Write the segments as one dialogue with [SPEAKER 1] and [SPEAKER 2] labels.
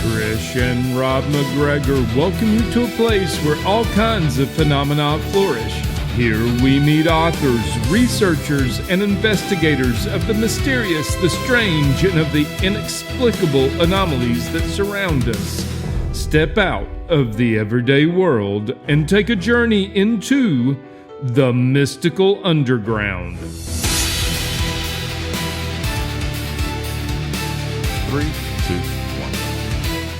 [SPEAKER 1] Trish and Rob McGregor welcome you to a place where all kinds of phenomena flourish. Here we meet authors, researchers, and investigators of the mysterious, the strange, and of the inexplicable anomalies that surround us. Step out of the everyday world and take a journey into the mystical underground.
[SPEAKER 2] 3, 2, 1.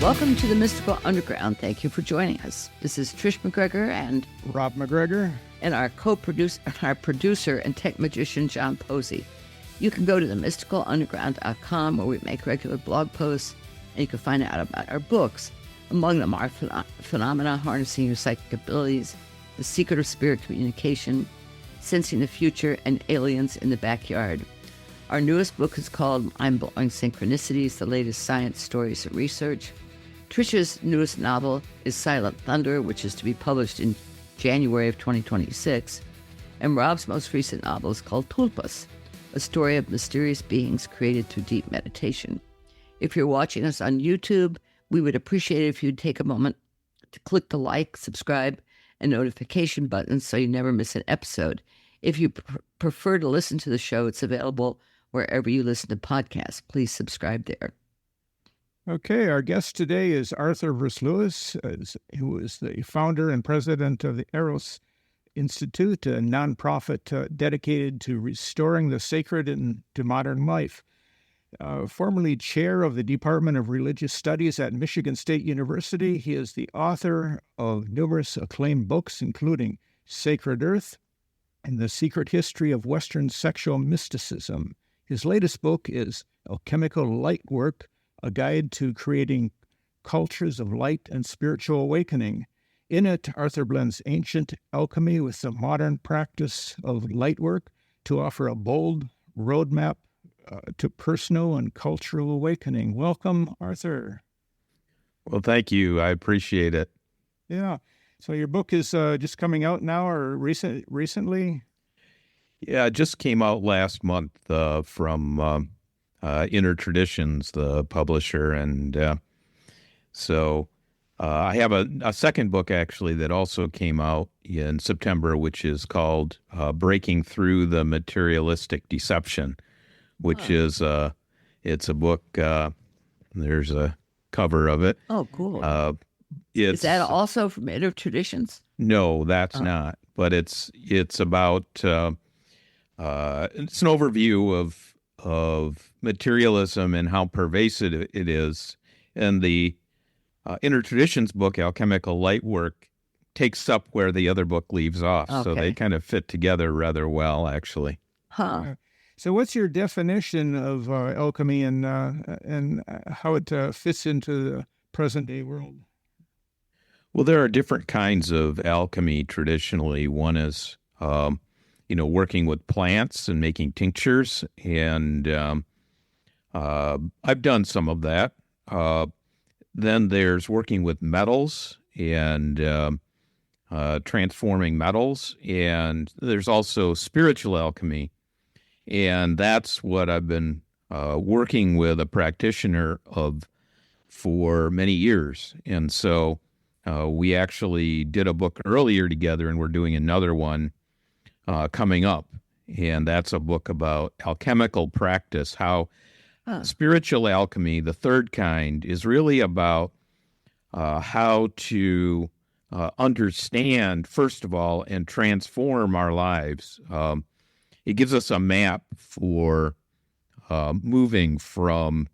[SPEAKER 3] Welcome to the Mystical Underground. Thank you for joining us. This is Trish McGregor and
[SPEAKER 4] Rob McGregor
[SPEAKER 3] and our producer and tech magician, John Posey. You can go to themysticalunderground.com where we make regular blog posts, and you can find out about our books. Among them are Phenomena Harnessing Your Psychic Abilities, The Secret of Spirit Communication, Sensing the Future, and Aliens in the Backyard. Our newest book is called Mind-Blowing Synchronicities, the latest science, stories, and research. Trisha's newest novel is Silent Thunder, which is to be published in January of 2026. And Rob's most recent novel is called Tulpas, a story of mysterious beings created through deep meditation. If you're watching us on YouTube, we would appreciate it if you'd take a moment to click the like, subscribe, and notification buttons so you never miss an episode. If you prefer to listen to the show, it's available wherever you listen to podcasts. Please subscribe there.
[SPEAKER 4] Okay, our guest today is Arthur Versluis, who is the founder and president of the Hieros Institute, a nonprofit dedicated to restoring the sacred into modern life. Formerly chair of the Department of Religious Studies at Michigan State University, he is the author of numerous acclaimed books, including Sacred Earth and The Secret History of Western Sexual Mysticism. His latest book is Alchemical Lightwork, a guide to creating cultures of light and spiritual awakening. In it, Arthur blends ancient alchemy with the modern practice of lightwork to offer a bold roadmap to personal and cultural awakening. Welcome, Arthur.
[SPEAKER 2] Well, thank you. I appreciate it.
[SPEAKER 4] Yeah. So your book is just coming out now or recently?
[SPEAKER 2] Yeah, it just came out last month from Inner Traditions, the publisher. And so I have a second book, actually, that also came out in September, which is called Breaking Through the Materialistic Deception, which is it's a book. There's a cover of it.
[SPEAKER 3] Oh, cool. Is that also from Inner Traditions?
[SPEAKER 2] No, that's not. But it's about it's an overview of materialism and how pervasive it is. And the Inner Traditions book, Alchemical Lightwork, takes up where the other book leaves off. Okay. So they kind of fit together rather well, actually.
[SPEAKER 3] Huh.
[SPEAKER 4] So what's your definition of alchemy and how it fits into the present-day world?
[SPEAKER 2] Well, there are different kinds of alchemy traditionally. One is, working with plants and making tinctures, and I've done some of that. Then there's working with metals and transforming metals, and there's also spiritual alchemy, and that's what I've been working with a practitioner of for many years. And so we actually did a book earlier together, and we're doing another one coming up. And that's a book about alchemical practice, how spiritual alchemy, the third kind, is really about how to understand, first of all, and transform our lives. It gives us a map for moving from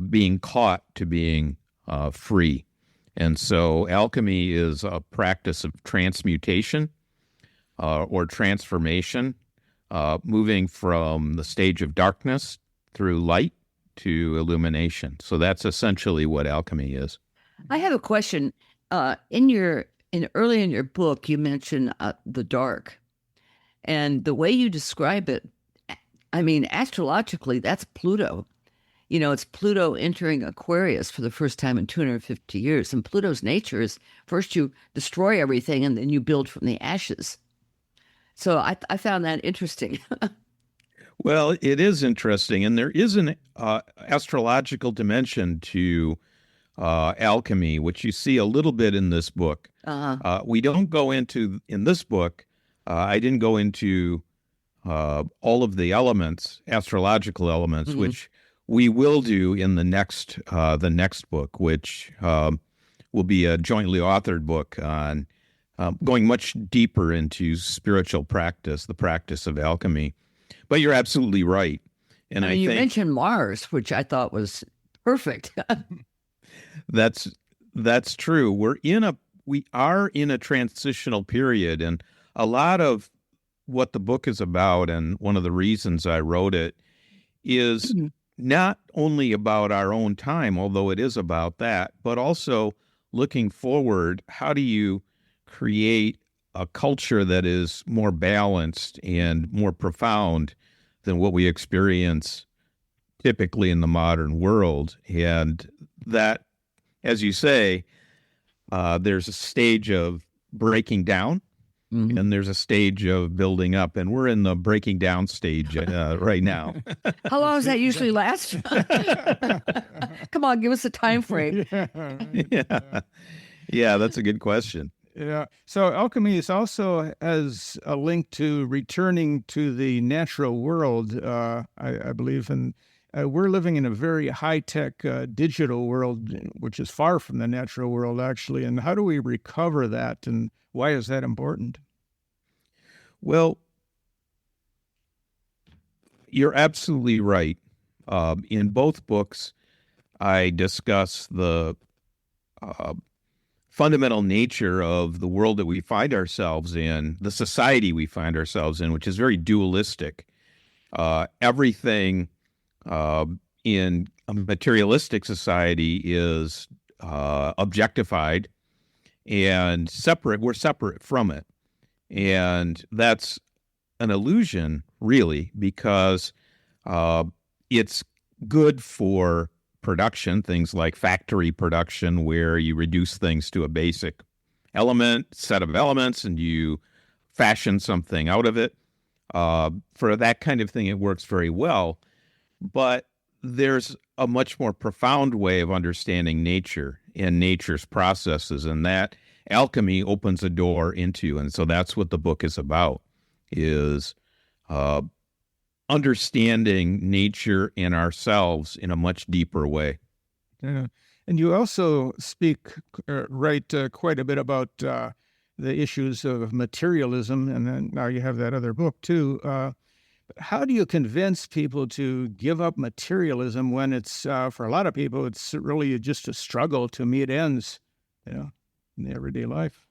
[SPEAKER 2] being caught to being free. And so alchemy is a practice of transmutation or transformation, moving from the stage of darkness through light to illumination. So that's essentially what alchemy is.
[SPEAKER 3] I have a question. Early in your book, you mentioned the dark. And the way you describe it, I mean, astrologically, that's Pluto. You know, it's Pluto entering Aquarius for the first time in 250 years. And Pluto's nature is first you destroy everything and then you build from the ashes. So I found that interesting.
[SPEAKER 2] Well, it is interesting. And there is an astrological dimension to alchemy, which you see a little bit in this book. We don't go into, in this book, I didn't go into all of the elements, astrological elements, which we will do in the next book, which will be a jointly authored book on going much deeper into spiritual practice, the practice of alchemy. But you're absolutely right. And I
[SPEAKER 3] you
[SPEAKER 2] think
[SPEAKER 3] mentioned Mars, which I thought was perfect.
[SPEAKER 2] That's true. We are in a transitional period, and a lot of what the book is about, and one of the reasons I wrote it, is not only about our own time, although it is about that, but also looking forward. How do you create a culture that is more balanced and more profound than what we experience typically in the modern world? And that, as you say, there's a stage of breaking down and there's a stage of building up. And we're in the breaking down stage right now.
[SPEAKER 3] How long does that usually last? Come on, give us a time frame.
[SPEAKER 2] Yeah, that's a good question.
[SPEAKER 4] Yeah. So alchemy is also has a link to returning to the natural world, I believe. And we're living in a very high-tech digital world, which is far from the natural world, actually. And how do we recover that, and why is that important?
[SPEAKER 2] Well, you're absolutely right. In both books, I discuss the fundamental nature of the world that we find ourselves in, the society we find ourselves in, which is very dualistic. Everything in a materialistic society is objectified and separate. We're separate from it. And that's an illusion, really, because it's good for production, things like factory production, where you reduce things to a basic set of elements, and you fashion something out of it. For that kind of thing, it works very well. But there's a much more profound way of understanding nature and nature's processes, and that alchemy opens a door into. And so that's what the book is about, is understanding nature and ourselves in a much deeper way.
[SPEAKER 4] Yeah. And you also write quite a bit about the issues of materialism, and then now you have that other book too. How do you convince people to give up materialism when it's, for a lot of people, it's really just a struggle to meet ends, in the everyday life?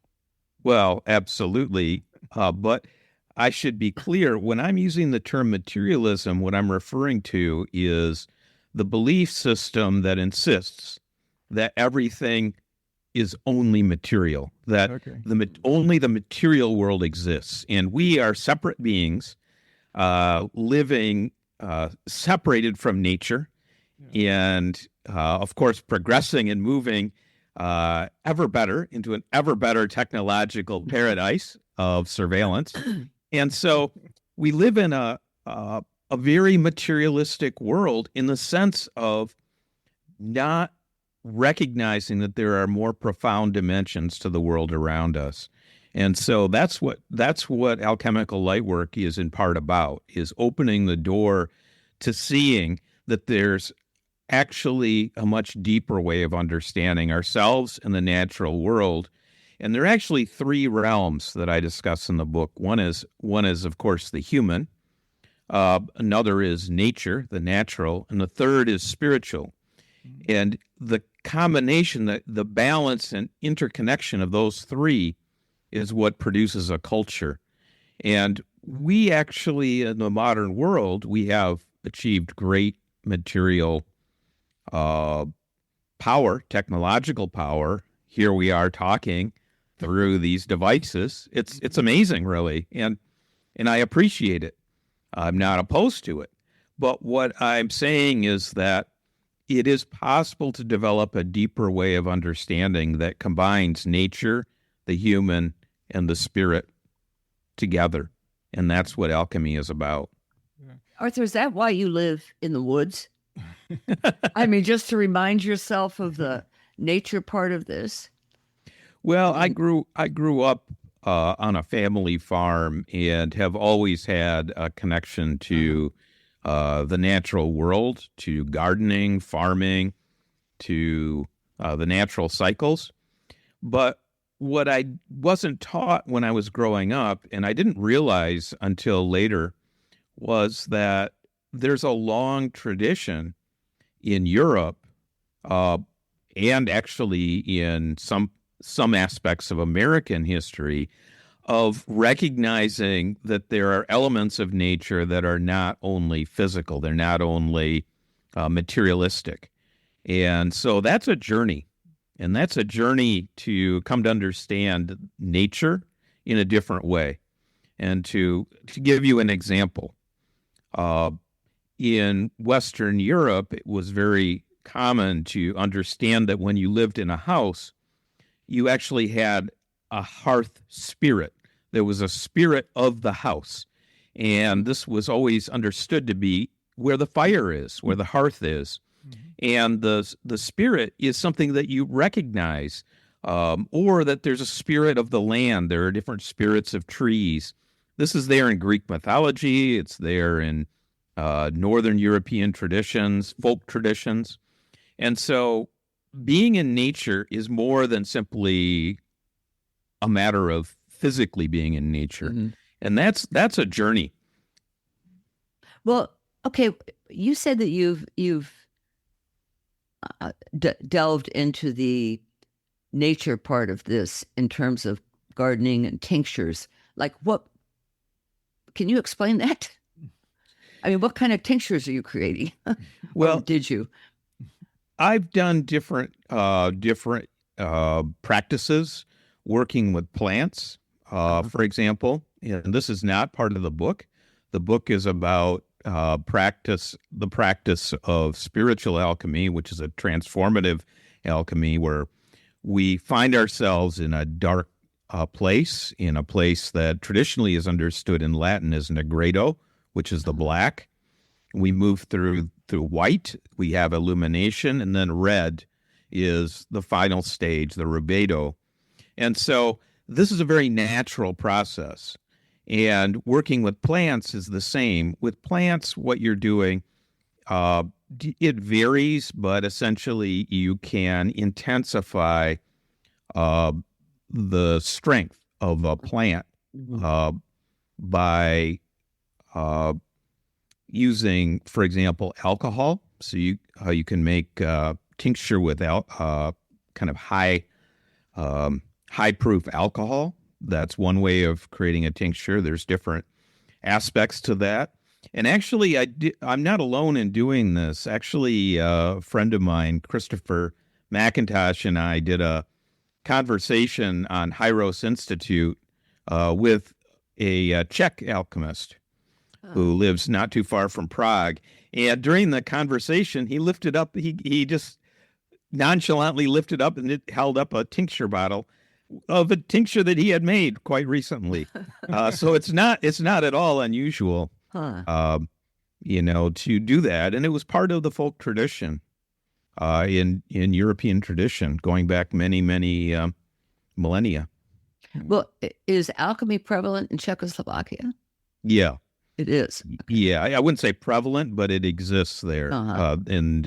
[SPEAKER 2] Well, absolutely. But I should be clear, when I'm using the term materialism, what I'm referring to is the belief system that insists that everything is only material, that only the material world exists. And we are separate beings living separated from nature and, of course, progressing and moving ever better into an ever better technological paradise of surveillance. And so we live in a very materialistic world in the sense of not recognizing that there are more profound dimensions to the world around us. And so that's what Alchemical Lightwork is in part about, is opening the door to seeing that there's actually a much deeper way of understanding ourselves and the natural world. And there are actually three realms that I discuss in the book. One is, of course, the human. Another is nature, the natural. And the third is spiritual. And the combination, the balance and interconnection of those three is what produces a culture. And we actually, in the modern world, we have achieved great material power, technological power. Here we are talking through these devices. It's amazing, really, and I appreciate it. I'm not opposed to it. But what I'm saying is that it is possible to develop a deeper way of understanding that combines nature, the human, and the spirit together. And that's what alchemy is about.
[SPEAKER 3] Arthur, is that why you live in the woods? I mean, just to remind yourself of the nature part of this?
[SPEAKER 2] Well, I grew up on a family farm and have always had a connection to the natural world, to gardening, farming, to the natural cycles. But what I wasn't taught when I was growing up, and I didn't realize until later, was that there's a long tradition in Europe and actually in some aspects of American history of recognizing that there are elements of nature that are not only physical, they're not only materialistic. And so that's a journey. And that's a journey to come to understand nature in a different way. And to give you an example, in Western Europe, it was very common to understand that when you lived in a house, you actually had a hearth spirit. There was a spirit of the house. And this was always understood to be where the fire is, where the hearth is. And the spirit is something that you recognize, or that there's a spirit of the land. There are different spirits of trees. This is there in Greek mythology. It's there in Northern European traditions, folk traditions. And so being in nature is more than simply a matter of physically being in nature. Mm-hmm. And that's a journey.
[SPEAKER 3] Well, okay, you said that you've delved into the nature part of this in terms of gardening and tinctures. Like what, can you explain that? I mean, what kind of tinctures are you creating?
[SPEAKER 2] Well,
[SPEAKER 3] did you?
[SPEAKER 2] I've done different practices working with plants, for example, and this is not part of the book. The book is about the practice of spiritual alchemy, which is a transformative alchemy where we find ourselves in a dark place, in a place that traditionally is understood in Latin as negredo, which is the black. We move through white, we have illumination, and then red is the final stage, the rubedo. And so this is a very natural process. And working with plants is the same. With plants, what you're doing, it varies, but essentially you can intensify the strength of a plant by using, for example, alcohol. So you can make tincture with kind of high proof alcohol. That's one way of creating a tincture. There's different aspects to that. And actually, I'm not alone in doing this. Actually, a friend of mine, Christopher McIntosh, and I did a conversation on Hieros Institute with a Czech alchemist who lives not too far from Prague. And during the conversation, he lifted up, he just nonchalantly lifted up and held up a tincture bottle of a tincture that he had made quite recently. So it's not at all unusual, to do that. And it was part of the folk tradition in European tradition going back many, many millennia.
[SPEAKER 3] Well, is alchemy prevalent in Czechoslovakia?
[SPEAKER 2] Yeah.
[SPEAKER 3] It is.
[SPEAKER 2] Yeah, I wouldn't say prevalent, but it exists there. And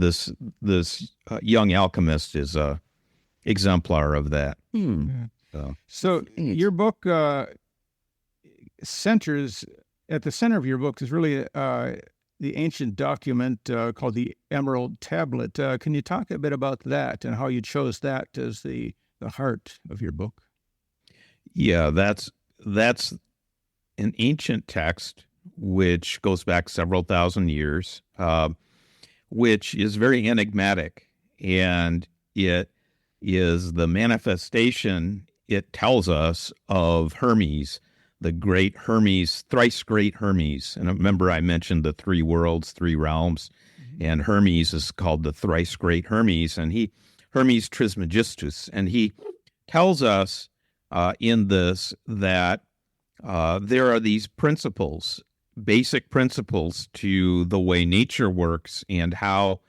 [SPEAKER 2] this young alchemist is a exemplar of that.
[SPEAKER 4] So your book centers, at the center of your book is really the ancient document called the Emerald Tablet. Can you talk a bit about that and how you chose that as the heart of your book?
[SPEAKER 2] Yeah, that's an ancient text which goes back several thousand years, which is very enigmatic, and it is the manifestation, it tells us, of Hermes, the great Hermes, thrice great Hermes. And remember, I mentioned the three worlds, three realms, and Hermes is called the thrice great Hermes, and Hermes Trismegistus, and he tells us in this that there are these principles, basic principles to the way nature works and how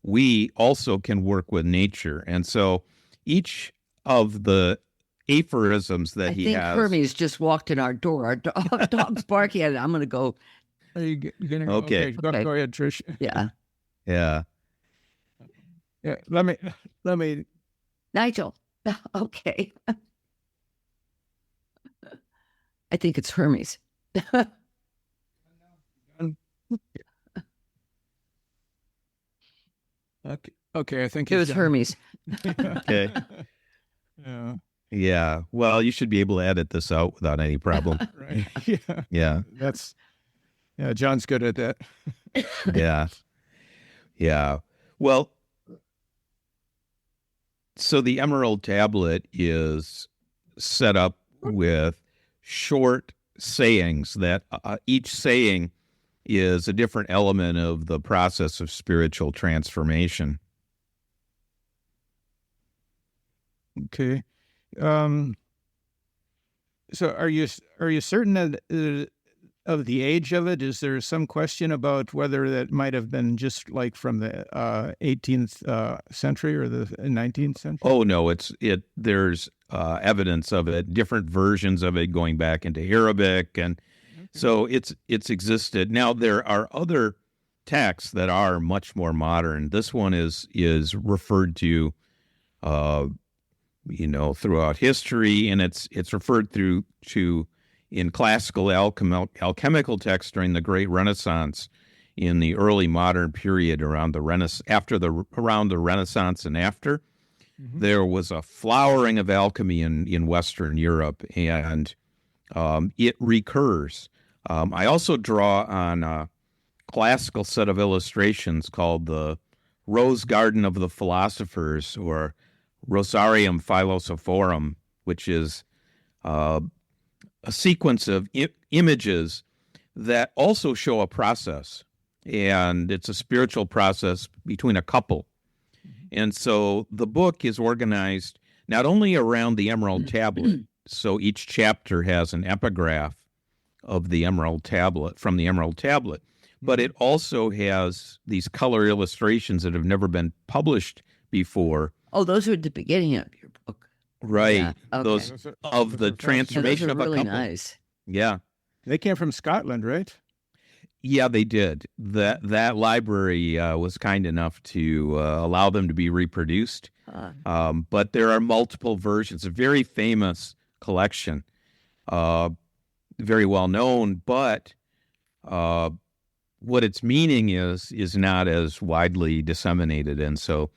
[SPEAKER 2] we also can work with nature. And so each of the aphorisms that
[SPEAKER 3] I
[SPEAKER 2] he
[SPEAKER 3] think
[SPEAKER 2] has.
[SPEAKER 3] Hermes just walked in our door. Our dog's barking at it. I'm going to go.
[SPEAKER 4] Are you gonna
[SPEAKER 2] Okay.
[SPEAKER 4] Go ahead, Trish.
[SPEAKER 3] Yeah.
[SPEAKER 2] Yeah.
[SPEAKER 4] Yeah, let me.
[SPEAKER 3] Nigel. Okay. I think it's Hermes.
[SPEAKER 4] Okay, I think
[SPEAKER 3] It
[SPEAKER 4] he's
[SPEAKER 3] was
[SPEAKER 4] done.
[SPEAKER 3] Hermes.
[SPEAKER 2] Okay.
[SPEAKER 4] Yeah,
[SPEAKER 2] Yeah. Well, you should be able to edit this out without any problem.
[SPEAKER 4] right. Yeah,
[SPEAKER 2] Yeah.
[SPEAKER 4] John's good at that.
[SPEAKER 2] Yeah. Yeah. Well, so the Emerald Tablet is set up with short sayings that each saying is a different element of the process of spiritual transformation.
[SPEAKER 4] Okay. So are you certain of the age of it? Is there some question about whether that might have been just like from the 18th century or the 19th century?
[SPEAKER 2] Oh no, there's evidence of it, different versions of it going back into Arabic, and so it's existed. Now there are other texts that are much more modern. This one is referred to throughout history, and it's referred to in classical alchemical texts during the Great Renaissance, in the early modern period around the Renaissance and after. Mm-hmm. There was a flowering of alchemy in Western Europe, and it recurs. I also draw on a classical set of illustrations called the Rose Garden of the Philosophers, or Rosarium Philosophorum, which is a sequence of images that also show a process, and it's a spiritual process between a couple. And so the book is organized not only around the Emerald Tablet, so each chapter has an epigraph of the Emerald Tablet, from the Emerald Tablet, but it also has these color illustrations that have never been published before.
[SPEAKER 3] Oh, those are at the beginning of your book.
[SPEAKER 2] Right.
[SPEAKER 3] Yeah, okay.
[SPEAKER 2] Those of the transformation
[SPEAKER 3] those are really
[SPEAKER 2] of a couple.
[SPEAKER 3] Nice.
[SPEAKER 2] Yeah.
[SPEAKER 4] They came from Scotland, right?
[SPEAKER 2] Yeah, they did. That library was kind enough to allow them to be reproduced. But there are multiple versions. A very famous collection, very well known, but what its meaning is not as widely disseminated. And so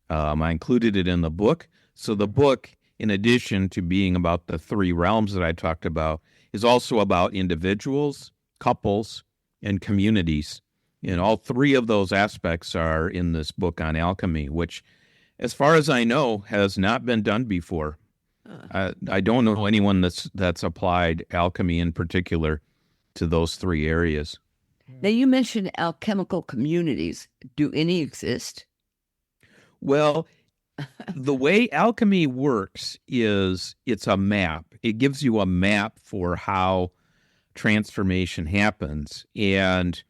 [SPEAKER 2] I included it in the book. So the book, in addition to being about the three realms that I talked about, is also about individuals, couples, and communities. And all three of those aspects are in this book on alchemy, which, as far as I know, has not been done before. I don't know anyone that's applied alchemy in particular to those three areas.
[SPEAKER 3] Now, you mentioned alchemical communities. Do any exist?
[SPEAKER 2] Well, the way alchemy works is it's a map. It gives you a map for how transformation happens, and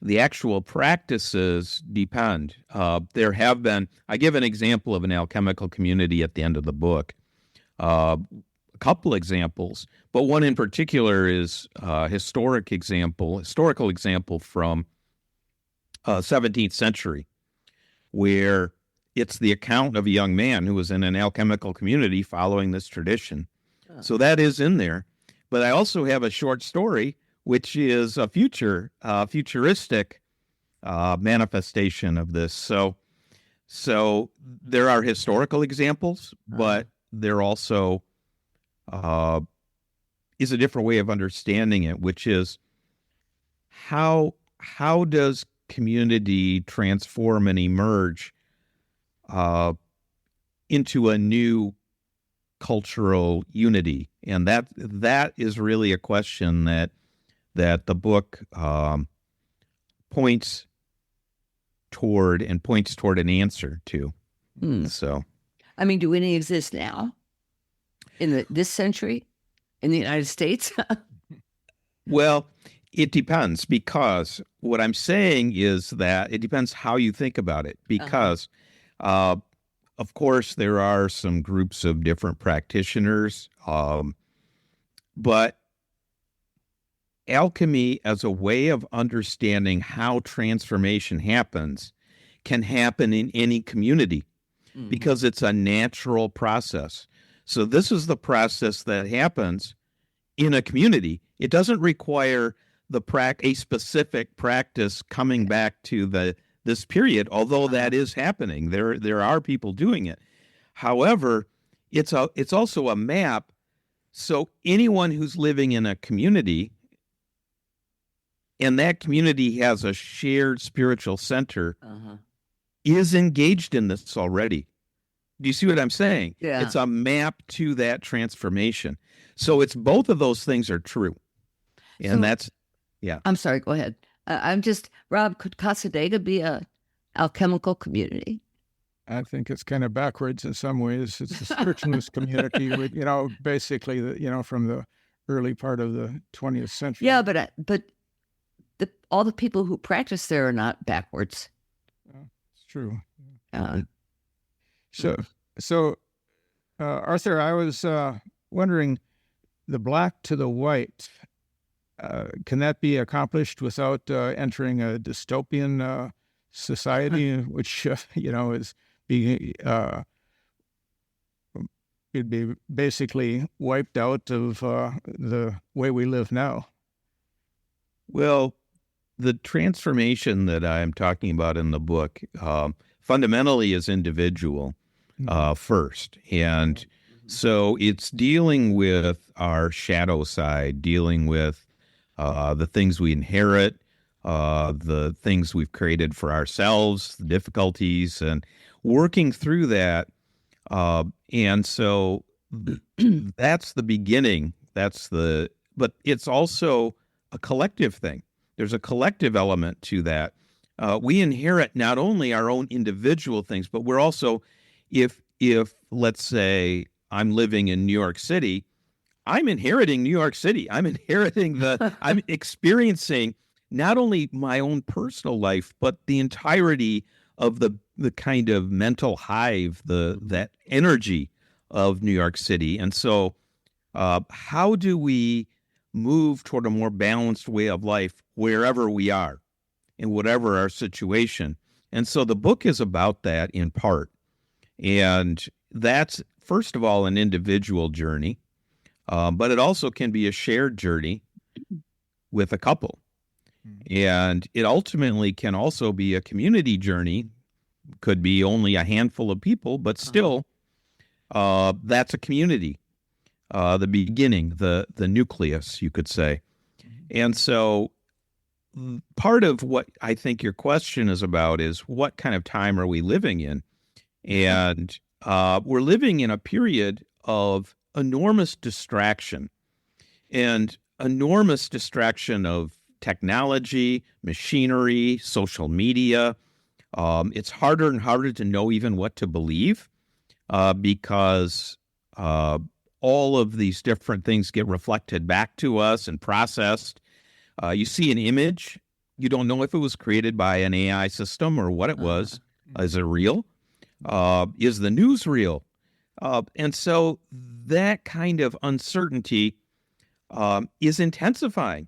[SPEAKER 2] the actual practices depend. There have been, I give an example of an alchemical community at the end of the book, a couple examples, but one in particular is a historical example from 17th century, where it's the account of a young man who was in an alchemical community following this tradition. So that is in there. But I also have a short story, which is a futuristic manifestation of this. So there are historical examples, but there also is a different way of understanding it, which is how does community transform and emerge into a new cultural unity? And that is really a question that the book points toward an answer to. So,
[SPEAKER 3] I mean, do any exist now in this century in the United States?
[SPEAKER 2] Well, it depends, because what I'm saying is that it depends how you think about it, because, of course, there are some groups of different practitioners, but alchemy as a way of understanding how transformation happens can happen in any community because it's a natural process. So this is the process that happens in a community. It doesn't require a specific practice coming back to this period, although that is happening. There are people doing it. However, it's also a map. So anyone who's living in a community, and that community has a shared spiritual center, is engaged in this already. Do you see what I'm saying?
[SPEAKER 3] Yeah.
[SPEAKER 2] It's a map to that transformation. So it's both of those things are true. And yeah.
[SPEAKER 3] I'm sorry, go ahead. Rob, could Casadega be a alchemical community?
[SPEAKER 4] I think it's kind of backwards in some ways. It's a spiritualist community, with, basically, from the early part of the 20th century.
[SPEAKER 3] Yeah, but all the people who practice there are not backwards.
[SPEAKER 4] It's true. So, Arthur, I was wondering, the black to the white, can that be accomplished without entering a dystopian society, which is being it'd be basically wiped out of the way we live now?
[SPEAKER 2] Well, the transformation that I'm talking about in the book fundamentally is individual first. And so it's dealing with our shadow side, dealing with the things we inherit, the things we've created for ourselves, the difficulties, and working through that. And so that's the beginning. But it's also a collective thing. There's a collective element to that. We inherit not only our own individual things, but we're also, if let's say I'm living in New York City, I'm inheriting New York City. I'm experiencing not only my own personal life, but the entirety of the kind of mental hive, that energy of New York City. And so how do we move toward a more balanced way of life wherever we are, in whatever our situation? And so the book is about that in part. And that's, first of all, an individual journey, but it also can be a shared journey with a couple. And it ultimately can also be a community journey, could be only a handful of people, but still, that's a community, the beginning, the nucleus, you could say. And so part of what I think your question is about is what kind of time are we living in? And we're living in a period of enormous distraction, and enormous distraction of technology, machinery, social media. It's harder and harder to know even what to believe because all of these different things get reflected back to us and processed. You see an image, you don't know if it was created by an AI system or what it was. Is it real? Is the news real? And so that kind of uncertainty is intensifying.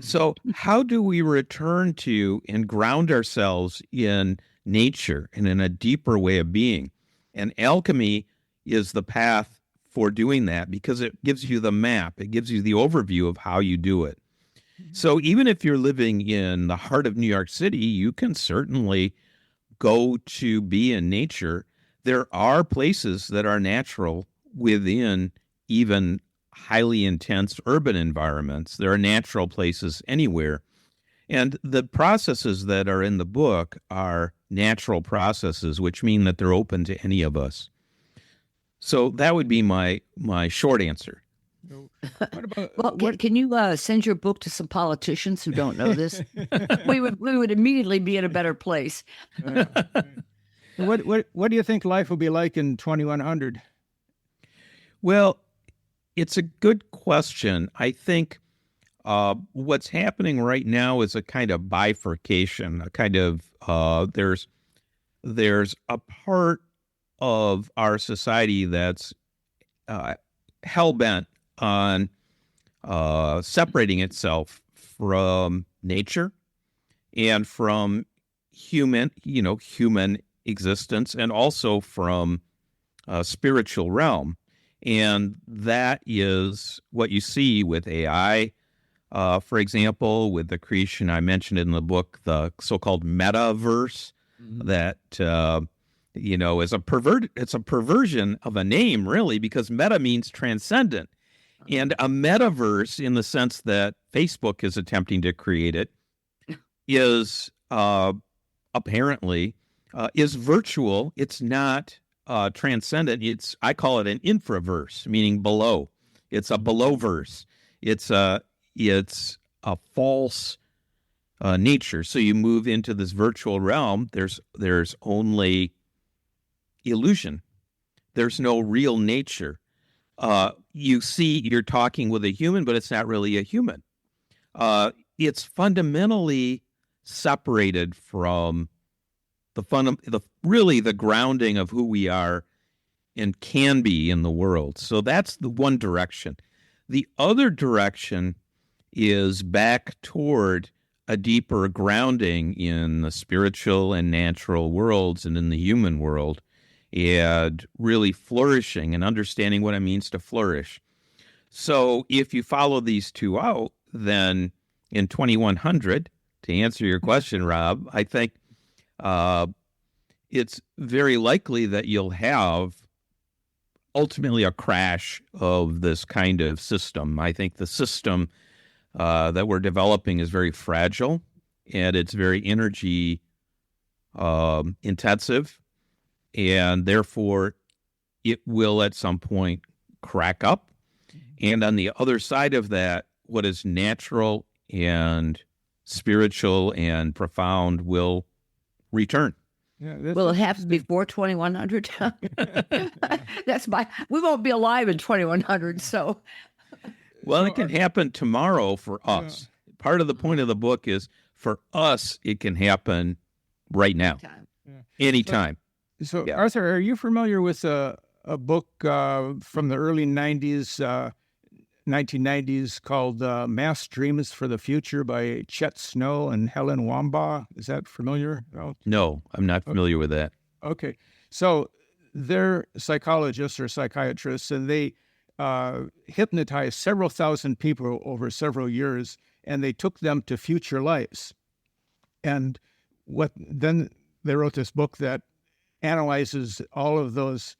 [SPEAKER 2] So how do we return to and ground ourselves in nature and in a deeper way of being? And alchemy is the path for doing that because it gives you the map. It gives you the overview of how you do it. So even if you're living in the heart of New York City, you can certainly go to be in nature. There are places that are natural within even highly intense urban environments. There are natural places anywhere. And the processes that are in the book are natural processes, which mean that they're open to any of us. So that would be my short answer.
[SPEAKER 4] What about,
[SPEAKER 3] can you send your book to some politicians who don't know this? we would immediately be in a better place.
[SPEAKER 4] What do you think life will be like in 2100?
[SPEAKER 2] Well, it's a good question. I think What's happening right now is a kind of bifurcation, a kind of there's a part of our society that's hell-bent on separating itself from nature and from human existence, and also from spiritual realm. And that is what you see with AI, for example, with the creation I mentioned in the book, the so-called metaverse, that is it's a perversion of a name, really, because meta means transcendent. And a metaverse, in the sense that Facebook is attempting to create it, is apparently is virtual. It's not transcendent. I call it an infraverse, meaning below. It's a belowverse. It's a false nature. So you move into this virtual realm. There's only illusion. There's no real nature. You're talking with a human, but it's not really a human. It's fundamentally separated from the grounding of who we are and can be in the world. So that's the one direction. The other direction is back toward a deeper grounding in the spiritual and natural worlds and in the human world, and really flourishing and understanding what it means to flourish. So if you follow these two out, then in 2100, to answer your question, Rob, I think it's very likely that you'll have ultimately a crash of this kind of system. I think the system that we're developing is very fragile, and it's very energy intensive, and therefore it will at some point crack up. And on the other side of that, what is natural and spiritual and profound will return.
[SPEAKER 3] Yeah, will it happen before 2100? We won't be alive in 2100, so.
[SPEAKER 2] Well, it can happen tomorrow for us. Yeah. Part of the point of the book is, for us, it can happen right now, anytime.
[SPEAKER 4] So yeah. Arthur, are you familiar with a book from the early 1990s called Mass Dreams for the Future by Chet Snow and Helen Wambach? Is that familiar?
[SPEAKER 2] No, I'm not familiar with that.
[SPEAKER 4] Okay. So they're psychologists or psychiatrists, and they hypnotized several thousand people over several years, and they took them to future lives. And then they wrote this book that analyzes all of those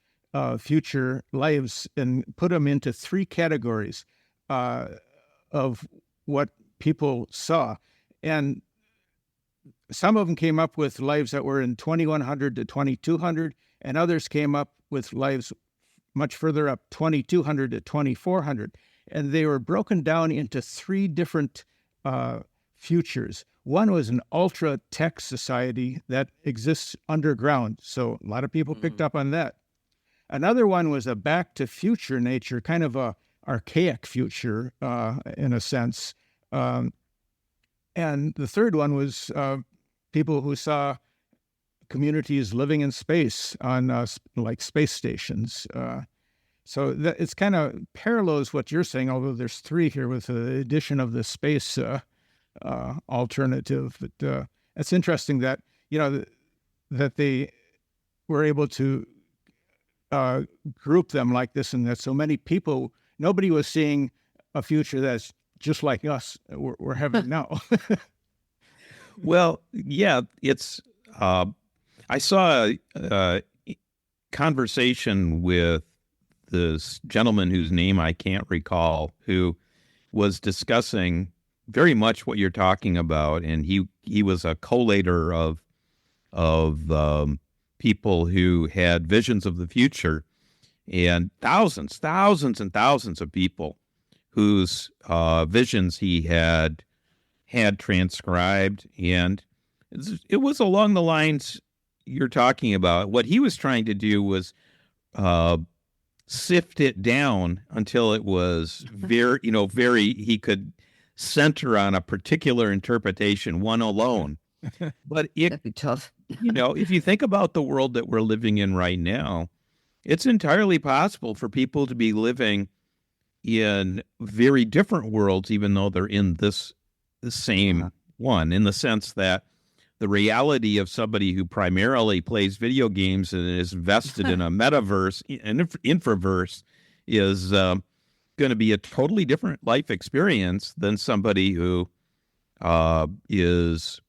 [SPEAKER 4] future lives and put them into three categories of what people saw. And some of them came up with lives that were in 2100 to 2200, and others came up with lives much further up, 2200 to 2400. And they were broken down into three different futures. One was an ultra-tech society that exists underground. So a lot of people picked up on that. Another one was a back-to-future nature, kind of a archaic future in a sense. And the third one was people who saw communities living in space on like space stations. So it's kind of parallels what you're saying, although there's three here with the addition of the space alternative. But it's interesting that, that they were able to group them like this, and that so many people, nobody was seeing a future that's just like us we're having now.
[SPEAKER 2] Well, yeah, it's I saw a conversation with this gentleman whose name I can't recall, who was discussing very much what you're talking about, and he was a collator of people who had visions of the future, and thousands and thousands of people whose visions he had transcribed, and it was along the lines you're talking about. What he was trying to do was sift it down until it was very he could center on a particular interpretation, one alone. But
[SPEAKER 3] That'd be tough.
[SPEAKER 2] if you think about the world that we're living in right now, it's entirely possible for people to be living in very different worlds, even though they're in the same one, in the sense that the reality of somebody who primarily plays video games and is vested in a metaverse, an infraverse, is going to be a totally different life experience than somebody who is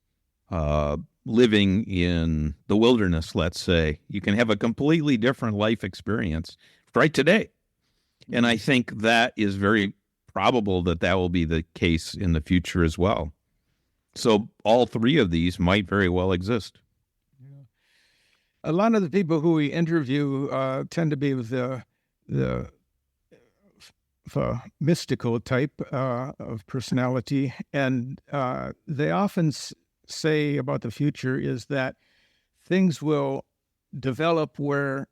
[SPEAKER 2] living in the wilderness, let's say. You can have a completely different life experience right today. And I think that is very probable that will be the case in the future as well. So all three of these might very well exist.
[SPEAKER 4] A lot of the people who we interview tend to be the mystical type of personality, and they often say about the future is that things will develop where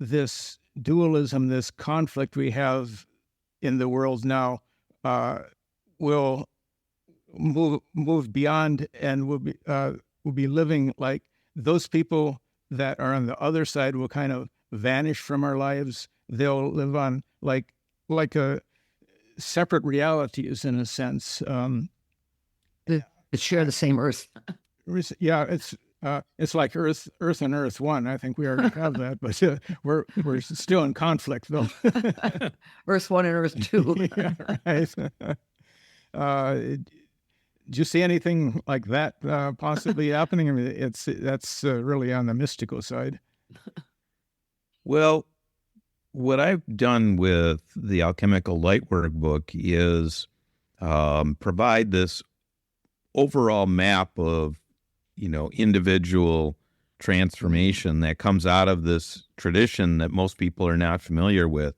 [SPEAKER 4] this dualism, this conflict we have in the world now, will move beyond, and will be living like those people that are on the other side will kind of vanish from our lives. They'll live on like a separate realities in a sense.
[SPEAKER 3] But share the same earth.
[SPEAKER 4] Yeah, it's like Earth and Earth One. I think we already have that, but we're still in conflict though.
[SPEAKER 3] Earth 1 and Earth 2.
[SPEAKER 4] Yeah, right. Do you see anything like that possibly happening? I mean, that's really on the mystical side.
[SPEAKER 2] Well, what I've done with the Alchemical Lightwork book is provide this overall map of, individual transformation that comes out of this tradition that most people are not familiar with.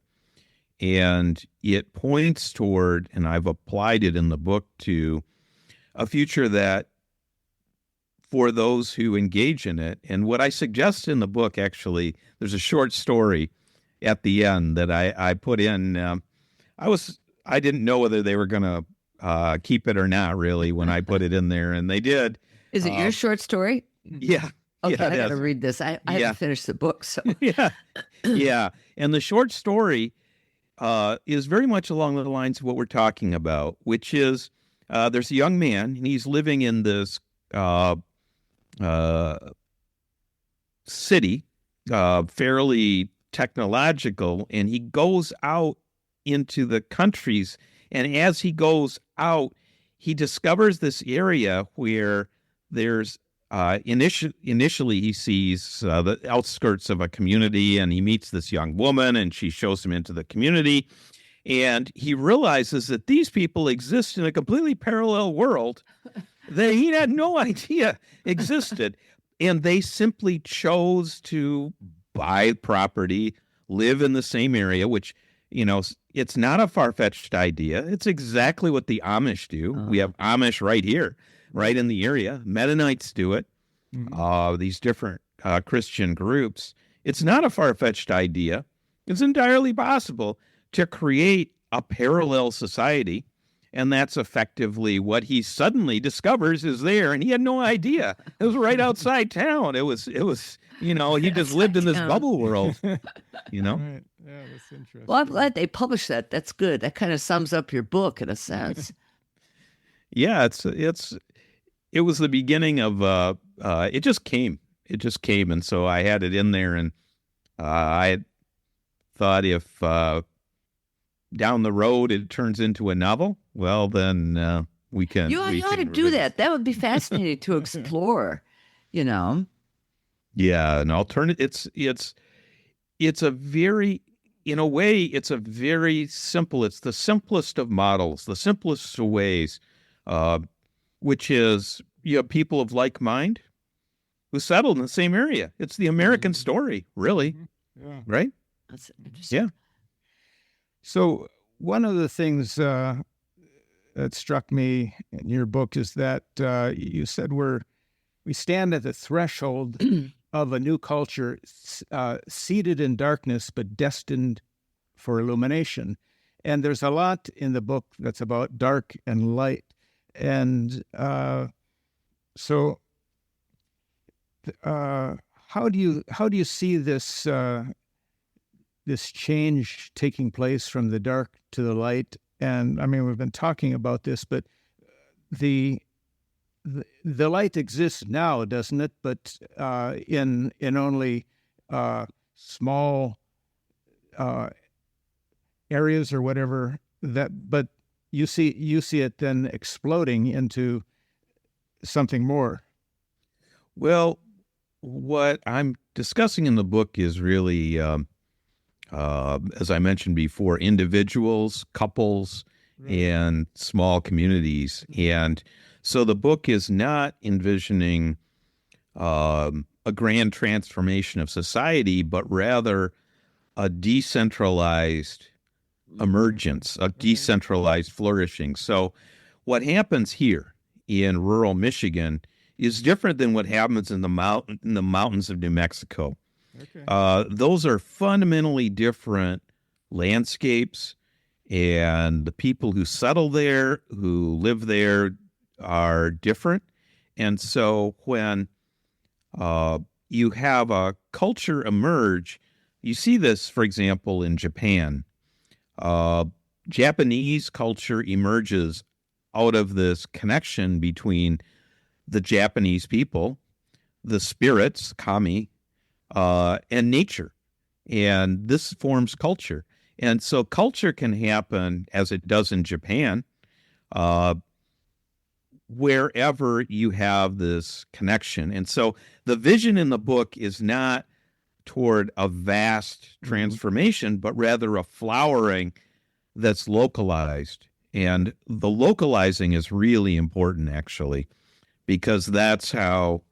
[SPEAKER 2] And it points toward, and I've applied it in the book to, a future that, for those who engage in it, and what I suggest in the book, actually, there's a short story at the end that I put in. I didn't know whether they were going to keep it or not, really, when I put it in there, and they did.
[SPEAKER 3] Is it your short story?
[SPEAKER 2] Yeah.
[SPEAKER 3] Okay,
[SPEAKER 2] yeah,
[SPEAKER 3] I got to read this. I haven't finished the book, so.
[SPEAKER 2] Yeah. And the short story is very much along the lines of what we're talking about, which is there's a young man, and he's living in this city, fairly technological, and he goes out into the countries, and as he goes out, he discovers this area where there's initially he sees the outskirts of a community, and he meets this young woman, and she shows him into the community, and he realizes that these people exist in a completely parallel world that he had no idea existed, and they simply chose to buy property, live in the same area, which, it's not a far-fetched idea. It's exactly what the Amish do. We have Amish right here, right in the area. Mennonites do it. These different Christian groups. It's not a far-fetched idea. It's entirely possible to create a parallel society, and that's effectively what he suddenly discovers is there, and he had no idea. It was right outside town. It was he just lived in this bubble world,
[SPEAKER 4] Right. Yeah, that's interesting.
[SPEAKER 3] Well, I'm glad they published that. That's good. That kind of sums up your book in a sense.
[SPEAKER 2] Yeah, it was the beginning of it just came, and so I had it in there, and I thought if down the road it turns into a novel, well then we can.
[SPEAKER 3] You ought to do that. That would be fascinating to explore.
[SPEAKER 2] Yeah, an alternative. It's a very, in a way, it's a very simple. It's the simplest of models, the simplest of ways, which is people of like mind who settled in the same area. It's the American story, really.
[SPEAKER 4] Yeah.
[SPEAKER 2] Right?
[SPEAKER 3] That's interesting.
[SPEAKER 2] Yeah.
[SPEAKER 4] So one of the things that struck me in your book is that you said we stand at the threshold of a new culture, seated in darkness but destined for illumination. And there's a lot in the book that's about dark and light. And so how do you see this this change taking place from the dark to the light? And I mean, we've been talking about this, but the light exists now, doesn't it? But in only small areas or whatever. But you see it then exploding into something more.
[SPEAKER 2] Well, what I'm discussing in the book is really, as I mentioned before, individuals, couples, and small communities. And so the book is not envisioning a grand transformation of society, but rather a decentralized emergence, a decentralized flourishing. So what happens here in rural Michigan is different than what happens in the mountains of New Mexico. Okay. Those are fundamentally different landscapes, and the people who settle there, who live there, are different. And so when you have a culture emerge, you see this, for example, in Japan. Japanese culture emerges out of this connection between the Japanese people, the spirits, kami, and nature. And this forms culture. And so culture can happen, as it does in Japan, wherever you have this connection. And so the vision in the book is not toward a vast transformation, but rather a flowering that's localized. And the localizing is really important, actually, because that's how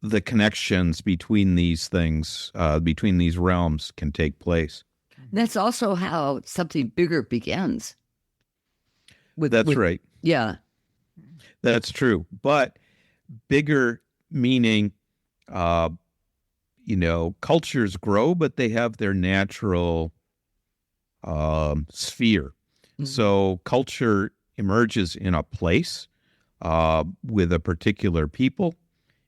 [SPEAKER 2] the connections between these things, between these realms, can take place.
[SPEAKER 3] That's also how something bigger begins.
[SPEAKER 2] That's right.
[SPEAKER 3] Yeah.
[SPEAKER 2] That's true. But bigger meaning, cultures grow, but they have their natural sphere. Mm-hmm. So culture emerges in a place with a particular people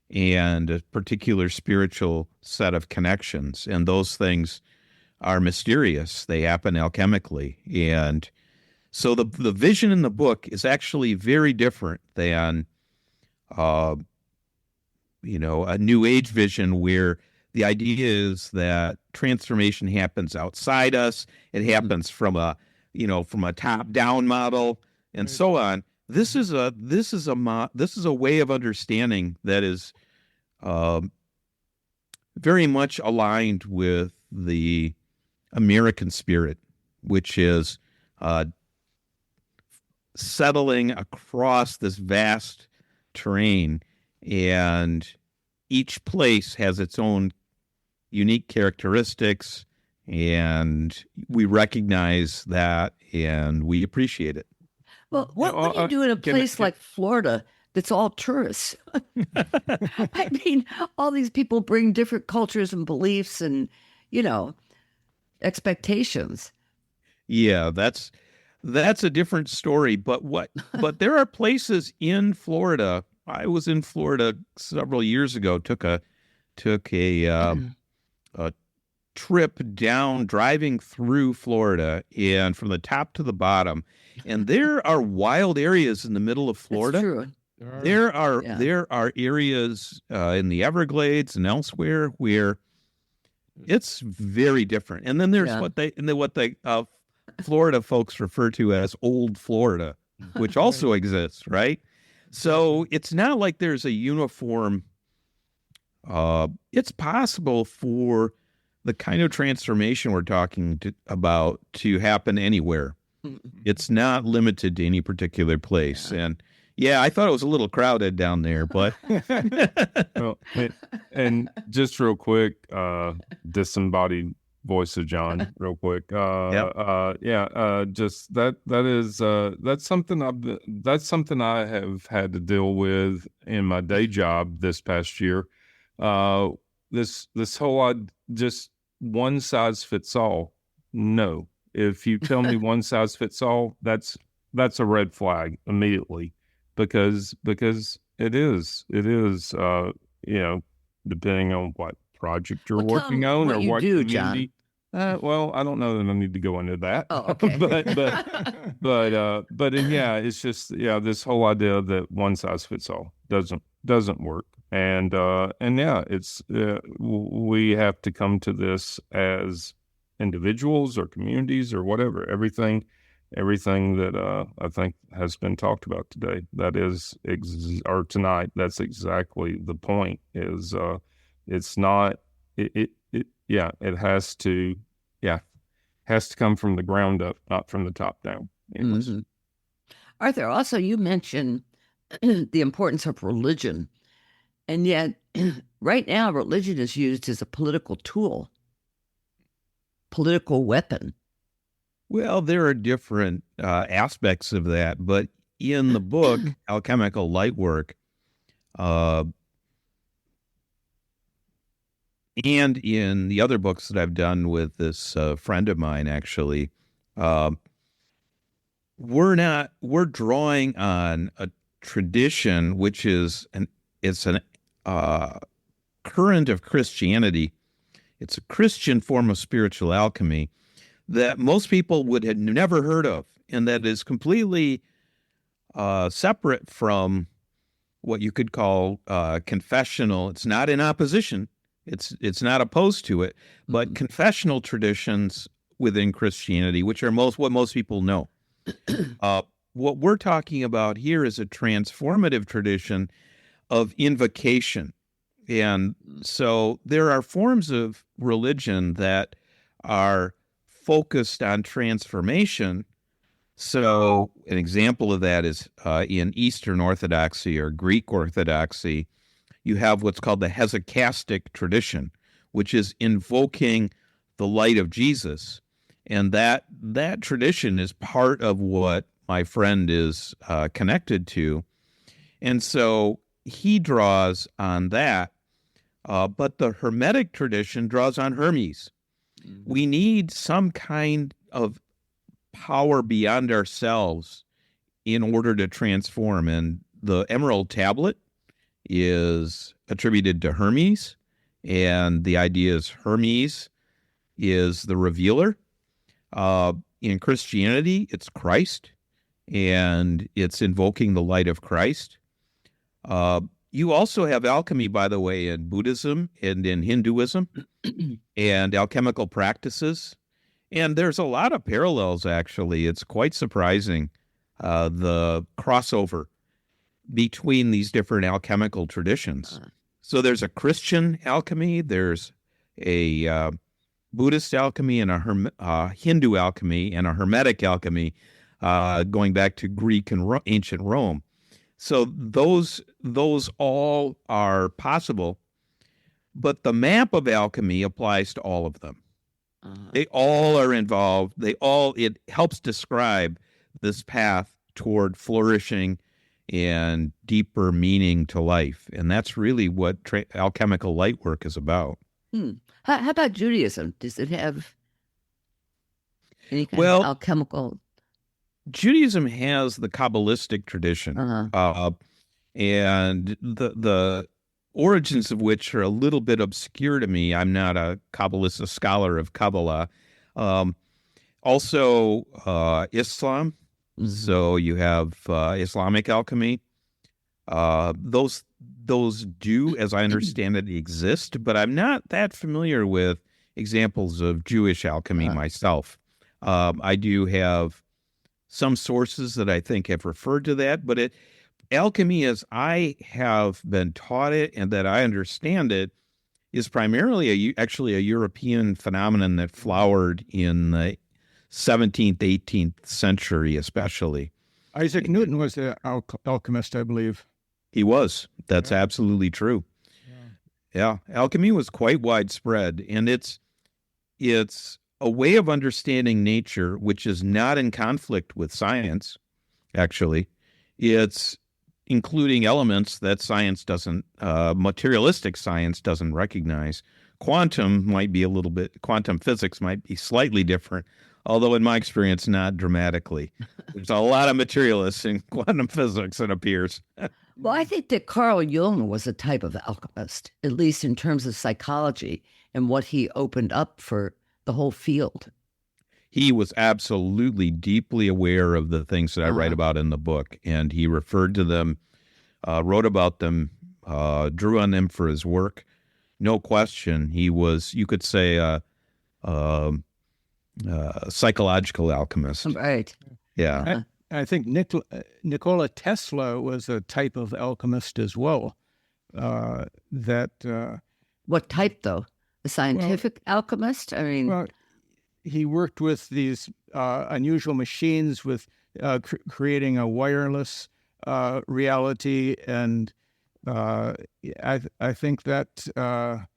[SPEAKER 2] and a particular spiritual set of connections. And those things are mysterious. They happen alchemically. And so the vision in the book is actually very different than, a New Age vision where the idea is that transformation happens outside us. It happens from a top-down model and so on. This is a way of understanding that is very much aligned with the American spirit, which is settling across this vast terrain, and each place has its own unique characteristics, and we recognize that and we appreciate it.
[SPEAKER 3] Well, what do you do in a place like Florida that's all tourists? I mean, all these people bring different cultures and beliefs and, expectations.
[SPEAKER 2] Yeah, that's a different story. But there are places in Florida. I was in Florida several years ago. Took a trip down, driving through Florida, and from the top to the bottom. And there are wild areas in the middle of Florida.
[SPEAKER 3] That's true.
[SPEAKER 2] There are areas in the Everglades and elsewhere where it's very different. And then there's what the Florida folks refer to as old Florida, which also exists, right? So it's not like there's a uniform. It's possible for the kind of transformation we're talking about to happen anywhere. It's not limited to any particular place. Yeah. And I thought it was a little crowded down there, but
[SPEAKER 1] well, and just real quick, disembodied voice of John, real quick. Just that's something I have had to deal with in my day job this past year. This whole just one size fits all. No, If you tell me one size fits all, that's a red flag immediately, because it is depending on what project you're
[SPEAKER 3] Well, tell
[SPEAKER 1] working
[SPEAKER 3] 'em
[SPEAKER 1] on
[SPEAKER 3] what
[SPEAKER 1] or
[SPEAKER 3] you
[SPEAKER 1] what
[SPEAKER 3] do,
[SPEAKER 1] community. Well, I don't know that I need to go into that.
[SPEAKER 3] Oh, okay.
[SPEAKER 1] but yeah, it's just this whole idea that one size fits all doesn't work, and yeah, it's we have to come to this as individuals or communities or whatever. Everything that I think has been talked about today, that is or tonight, that's exactly the point. Is it's not it has to come from the ground up, not from the top down.
[SPEAKER 3] Mm-hmm. Arthur, also you mentioned the importance of religion, and yet right now religion is used as a political tool, political weapon.
[SPEAKER 2] Well, there are different aspects of that, but in the book, Alchemical Lightwork, and in the other books that I've done with this friend of mine, actually, we're drawing on a tradition which is it's an current of Christianity. It's a Christian form of spiritual alchemy that most people would have never heard of, and that is completely separate from what you could call confessional. It's not in opposition. It's not opposed to it, but confessional traditions within Christianity, which are what most people know. What we're talking about here is a transformative tradition of invocation. And so there are forms of religion that are focused on transformation. So an example of that is in Eastern Orthodoxy or Greek Orthodoxy, you have what's called the hesychastic tradition, which is invoking the light of Jesus. And that tradition is part of what my friend is connected to. And so he draws on that. But the Hermetic tradition draws on Hermes. We need some kind of power beyond ourselves in order to transform. And the Emerald Tablet is attributed to Hermes. And the idea is Hermes is the revealer. In Christianity, it's Christ. And it's invoking the light of Christ. You also have alchemy, by the way, in Buddhism and in Hinduism and alchemical practices. And there's a lot of parallels, actually. It's quite surprising, the crossover between these different alchemical traditions. So there's a Christian alchemy, there's a Buddhist alchemy, and a Hindu alchemy, and a Hermetic alchemy, going back to Greek and ancient Rome. So those all are possible, but the map of alchemy applies to all of them. They all are involved. It helps describe this path toward flourishing and deeper meaning to life. And that's really what alchemical lightwork is about.
[SPEAKER 3] How about Judaism? Does it have any kind of alchemical?
[SPEAKER 2] Judaism has the Kabbalistic tradition, and the origins of which are a little bit obscure to me. I'm not a Kabbalist, a scholar of Kabbalah. Also, Islam. So you have Islamic alchemy. Those do, as I understand it, exist, but I'm not that familiar with examples of Jewish alchemy myself. I do have some sources that I think have referred to that, but alchemy, as I have been taught it and that I understand it, is primarily actually a European phenomenon that flowered in the 17th, 18th century, especially.
[SPEAKER 4] Isaac Newton was an alchemist, I believe.
[SPEAKER 2] He was. That's absolutely true. Yeah. Alchemy was quite widespread, and it's a way of understanding nature which is not in conflict with science, actually. It's including elements that science doesn't, materialistic science doesn't recognize. Quantum physics might be slightly different, although in my experience, not dramatically. There's a lot of materialists in quantum physics, it appears.
[SPEAKER 3] Well, I think that Carl Jung was a type of alchemist, at least in terms of psychology and what he opened up for the whole field.
[SPEAKER 2] He was absolutely deeply aware of the things that I write about in the book, and he referred to them, wrote about them, drew on them for his work. No question. He was, you could say, a psychological alchemist.
[SPEAKER 3] Right.
[SPEAKER 2] Yeah.
[SPEAKER 4] I think Nikola Tesla was a type of alchemist as well.
[SPEAKER 3] What type, though? A scientific alchemist? I mean...
[SPEAKER 4] Well, he worked with these unusual machines with creating a wireless reality, and I think that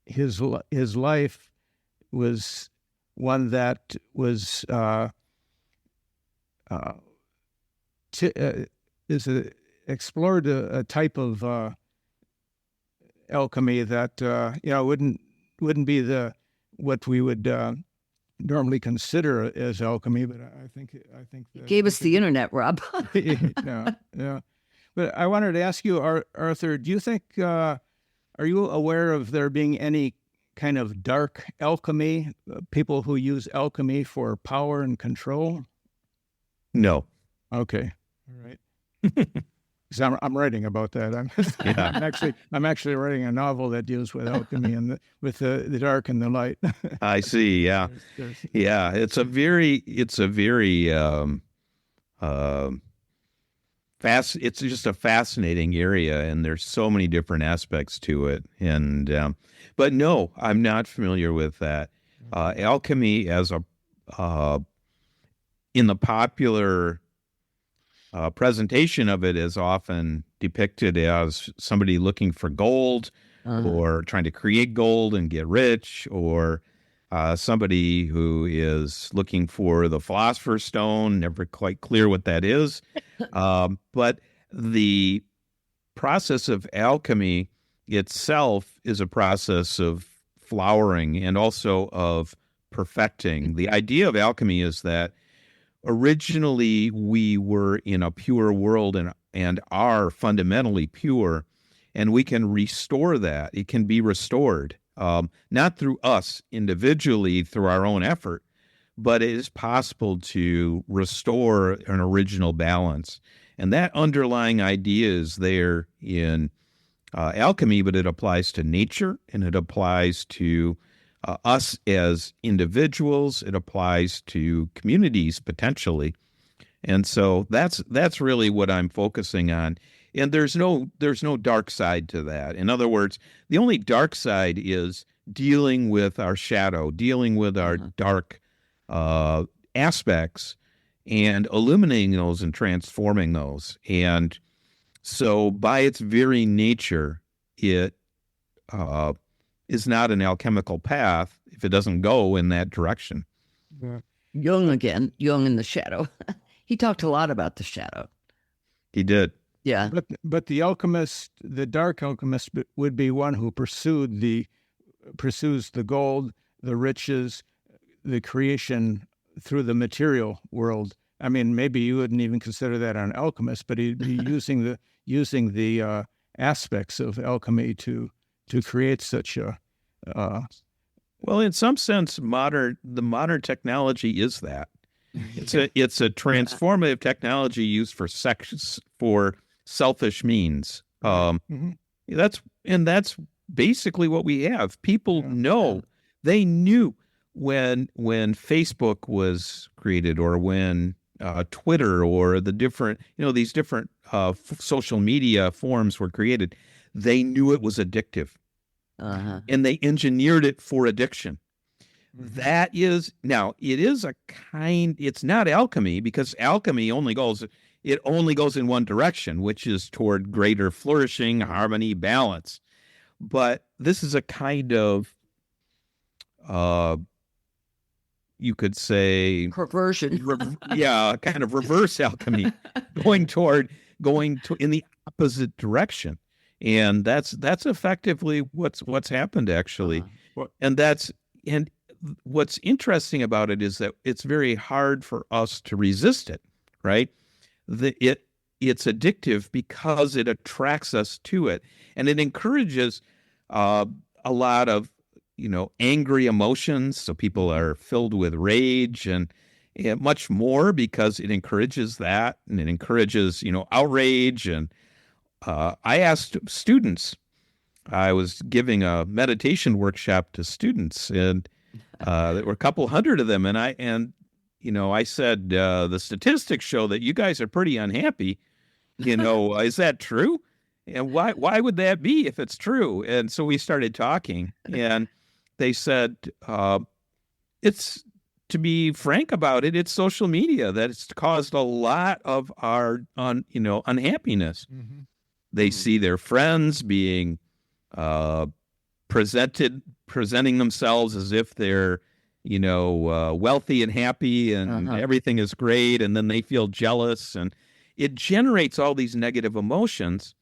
[SPEAKER 4] his life was one that was explored a type of alchemy that wouldn't be what we would normally consider as alchemy, but I think that
[SPEAKER 3] gave us the internet, Rob.
[SPEAKER 4] yeah. But I wanted to ask you, Arthur, do you think are you aware of there being any kind of dark alchemy, people who use alchemy for power and control?
[SPEAKER 2] No.
[SPEAKER 4] Okay. All right. Because I'm writing about that. I'm actually writing a novel that deals with alchemy and with the dark and the light.
[SPEAKER 2] I see. Yeah, yeah. It's a very It's just a fascinating area, and there's so many different aspects to it. And but no, I'm not familiar with that. Alchemy as in the popular presentation of it is often depicted as somebody looking for gold or trying to create gold and get rich, or somebody who is looking for the Philosopher's Stone, never quite clear what that is. But the process of alchemy itself is a process of flowering and also of perfecting. The idea of alchemy is that originally we were in a pure world and are fundamentally pure, and we can restore that. It can be restored, not through us individually, through our own effort, but it is possible to restore an original balance. And that underlying idea is there in alchemy, but it applies to nature, and it applies to us as individuals. It applies to communities potentially. And so that's really what I'm focusing on. And there's no dark side to that. In other words, the only dark side is dealing with our shadow, dealing with our dark aspects and illuminating those and transforming those. And so by its very nature, it is not an alchemical path if it doesn't go in that direction.
[SPEAKER 4] Yeah.
[SPEAKER 3] Jung again, Jung in the shadow. He talked a lot about the shadow.
[SPEAKER 2] He did.
[SPEAKER 3] Yeah.
[SPEAKER 4] But the alchemist, the dark alchemist, would be one who pursues the gold, the riches, the creation through the material world. I mean, maybe you wouldn't even consider that an alchemist, but he'd be using the aspects of alchemy to create such a.
[SPEAKER 2] Well, in some sense, the modern technology is that. It's a transformative technology used for selfish means. That's basically what we have. People know, they knew when Facebook was created, or when Twitter or the different, these different social media forms were created. They knew it was addictive, and they engineered it for addiction. That is, now it is it's not alchemy, because alchemy only goes in one direction, which is toward greater flourishing, harmony, balance. But this is a kind of, you could say,
[SPEAKER 3] perversion.
[SPEAKER 2] Kind of reverse alchemy, going in the opposite direction. And that's effectively what's happened, actually. And what's interesting about it is that it's very hard for us to resist it, right? It's addictive because it attracts us to it, and it encourages a lot of angry emotions. So people are filled with rage and much more because it encourages that, and it encourages outrage. And I asked students. I was giving a meditation workshop to students, and there were a couple hundred of them, and I said, the statistics show that you guys are pretty unhappy. Is that true? And why would that be if it's true? And so we started talking, and they said, it's, to be frank about it, it's social media that has caused a lot of our unhappiness. Mm-hmm. They see their friends being presenting themselves as if they're wealthy and happy and everything is great, and then they feel jealous, and it generates all these negative emotions.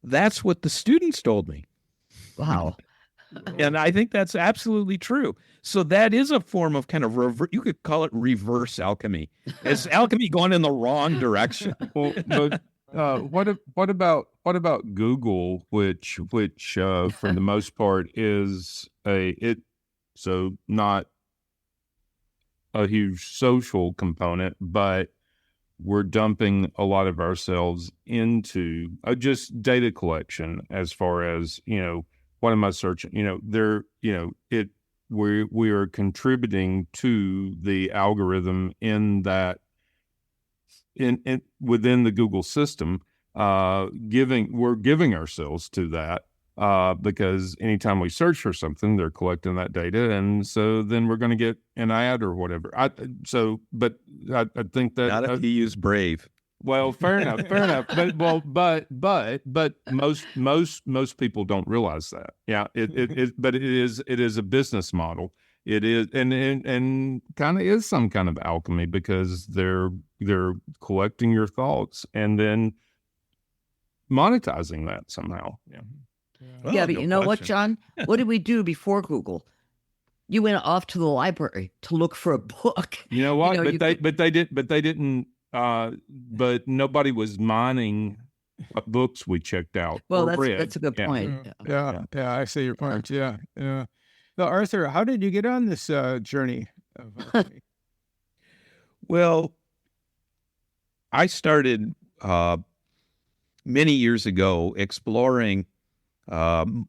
[SPEAKER 2] That's what the students told me.
[SPEAKER 3] Wow.
[SPEAKER 2] And I think that's absolutely true. So that is a form of kind of you could call it reverse alchemy. It's alchemy going in the wrong direction.
[SPEAKER 1] Well, but what about Google, which for the most part is not a huge social component, but we're dumping a lot of ourselves into just data collection as far as, what am I searching? We are contributing to the algorithm in that within the Google system, we're giving ourselves to that. Because anytime we search for something, they're collecting that data, and so then we're going to get an ad or whatever. I think that
[SPEAKER 2] not if you use Brave.
[SPEAKER 1] Well, fair enough. But most people don't realize that. Yeah, but it is a business model. It is, and kind of is some kind of alchemy, because they're collecting your thoughts and then monetizing that somehow. Yeah.
[SPEAKER 3] Well, but you know what, John? What did we do before Google? You went off to the library to look for a book.
[SPEAKER 1] You know what? But nobody was mining what books we checked out.
[SPEAKER 3] Well, that's a good point.
[SPEAKER 4] Yeah, I see your point. Yeah. Now, Arthur, how did you get on this journey?
[SPEAKER 2] Well, I started many years ago exploring.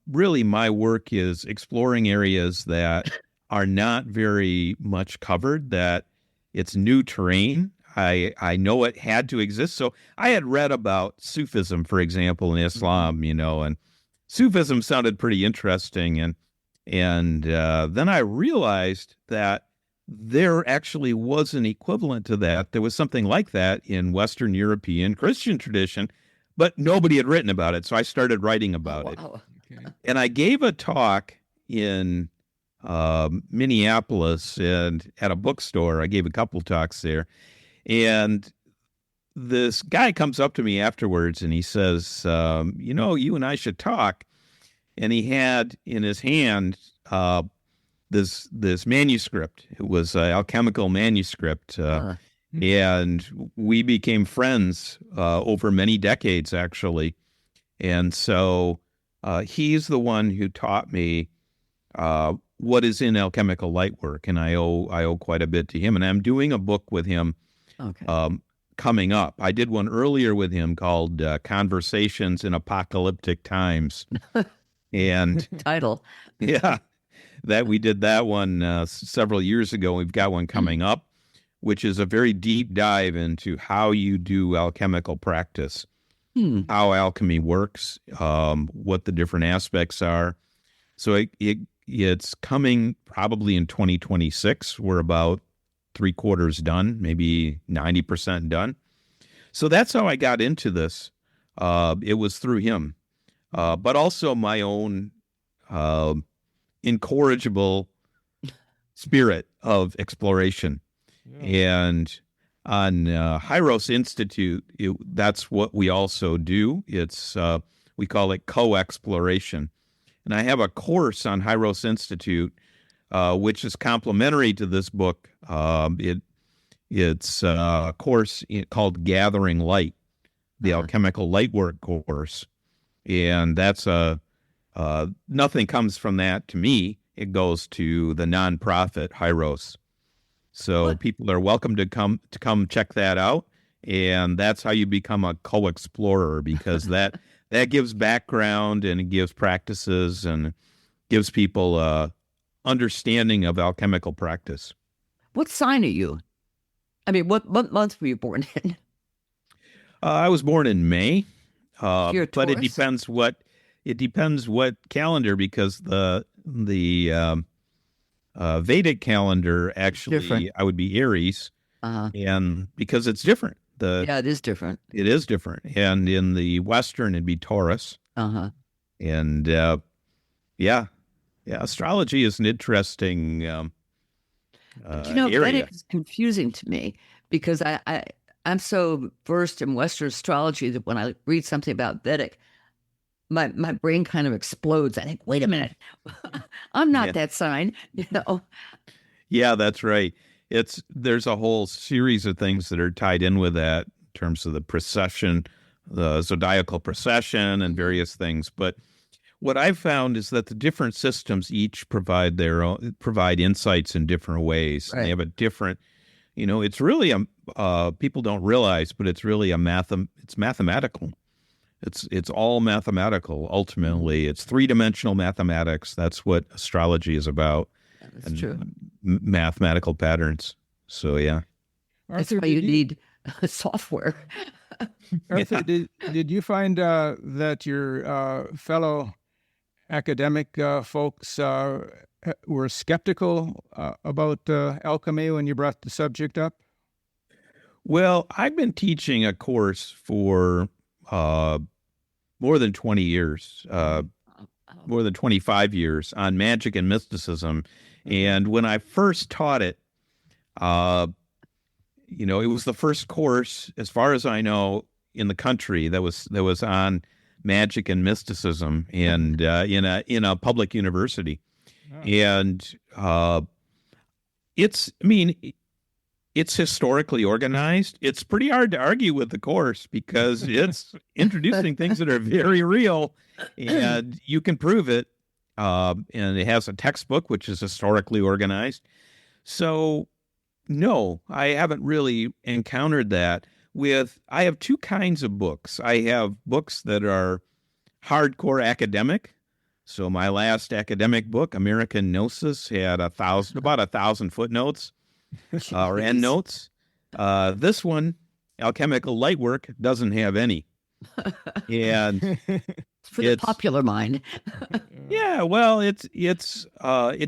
[SPEAKER 2] Really, my work is exploring areas that are not very much covered, that it's new terrain. I know it had to exist. So I had read about Sufism, for example, in Islam, and Sufism sounded pretty interesting. And then I realized that there actually was an equivalent to that. There was something like that in Western European Christian tradition, but nobody had written about it. So I started writing about it. Okay. And I gave a talk in Minneapolis and at a bookstore. I gave a couple talks there. And this guy comes up to me afterwards and he says, you and I should talk. And he had in his hand this manuscript. It was an alchemical manuscript. And we became friends over many decades, actually. And so he's the one who taught me what is in Alchemical Lightwork, and I owe quite a bit to him. And I'm doing a book with him coming up. I did one earlier with him called Conversations in Apocalyptic Times. And
[SPEAKER 3] title.
[SPEAKER 2] Yeah, we did that one several years ago. We've got one coming up, which is a very deep dive into how you do alchemical practice, how alchemy works, what the different aspects are. So it's coming probably in 2026. We're about 3/4 done, maybe 90% done. So that's how I got into this. It was through him, but also my own incorrigible spirit of exploration. Yeah. And on Hieros Institute, that's what we also do. It's we call it co-exploration. And I have a course on Hieros Institute which is complementary to this book. It's a course called Gathering Light, the Alchemical Lightwork course. And that's nothing comes from that to me. It goes to the nonprofit Hieros. So people are welcome to come check that out. And that's how you become a co-explorer, because that gives background and it gives practices and gives people understanding of alchemical practice.
[SPEAKER 3] What sign are you? I mean, what month were you born in?
[SPEAKER 2] I was born in May,
[SPEAKER 3] You're a
[SPEAKER 2] but it
[SPEAKER 3] Taurus?
[SPEAKER 2] depends what calendar, because the Vedic calendar actually
[SPEAKER 3] Different.
[SPEAKER 2] I would be Aries, and because it's different.
[SPEAKER 3] Yeah, it is different.
[SPEAKER 2] It is different, and in the Western it'd be Taurus, and astrology is an interesting area.
[SPEAKER 3] Vedic is confusing to me because I'm so versed in Western astrology that when I read something about Vedic, my brain kind of explodes. I think, wait a minute, I'm not that sign,
[SPEAKER 2] Yeah, that's right. There's a whole series of things that are tied in with that in terms of the procession, the zodiacal procession, and various things. But what I've found is that the different systems each provide insights in different ways.
[SPEAKER 3] Right.
[SPEAKER 2] They have a different, it's really people don't realize, but it's really it's mathematical. It's all mathematical. Ultimately, it's three-dimensional mathematics. That's what astrology is about.
[SPEAKER 3] That's true.
[SPEAKER 2] Mathematical patterns. So yeah.
[SPEAKER 3] That's
[SPEAKER 4] Arthur,
[SPEAKER 3] why you need software.
[SPEAKER 4] Arthur, did you find that your fellow academic folks were skeptical about alchemy when you brought the subject up?
[SPEAKER 2] Well, I've been teaching a course for more than 20 years, more than 25 years on magic and mysticism. And when I first taught it, it was the first course, as far as I know, in the country that was on magic and mysticism, and in a public university. And it's historically organized. It's pretty hard to argue with the course because it's introducing things that are very real, and you can prove it. And it has a textbook which is historically organized. So, no, I haven't really encountered that. I have two kinds of books. I have books that are hardcore academic. So my last academic book, American Gnosis, had about 1,000 footnotes or endnotes. This one, Alchemical Lightwork, doesn't have any. And
[SPEAKER 3] For the popular mind.
[SPEAKER 2] yeah, well, it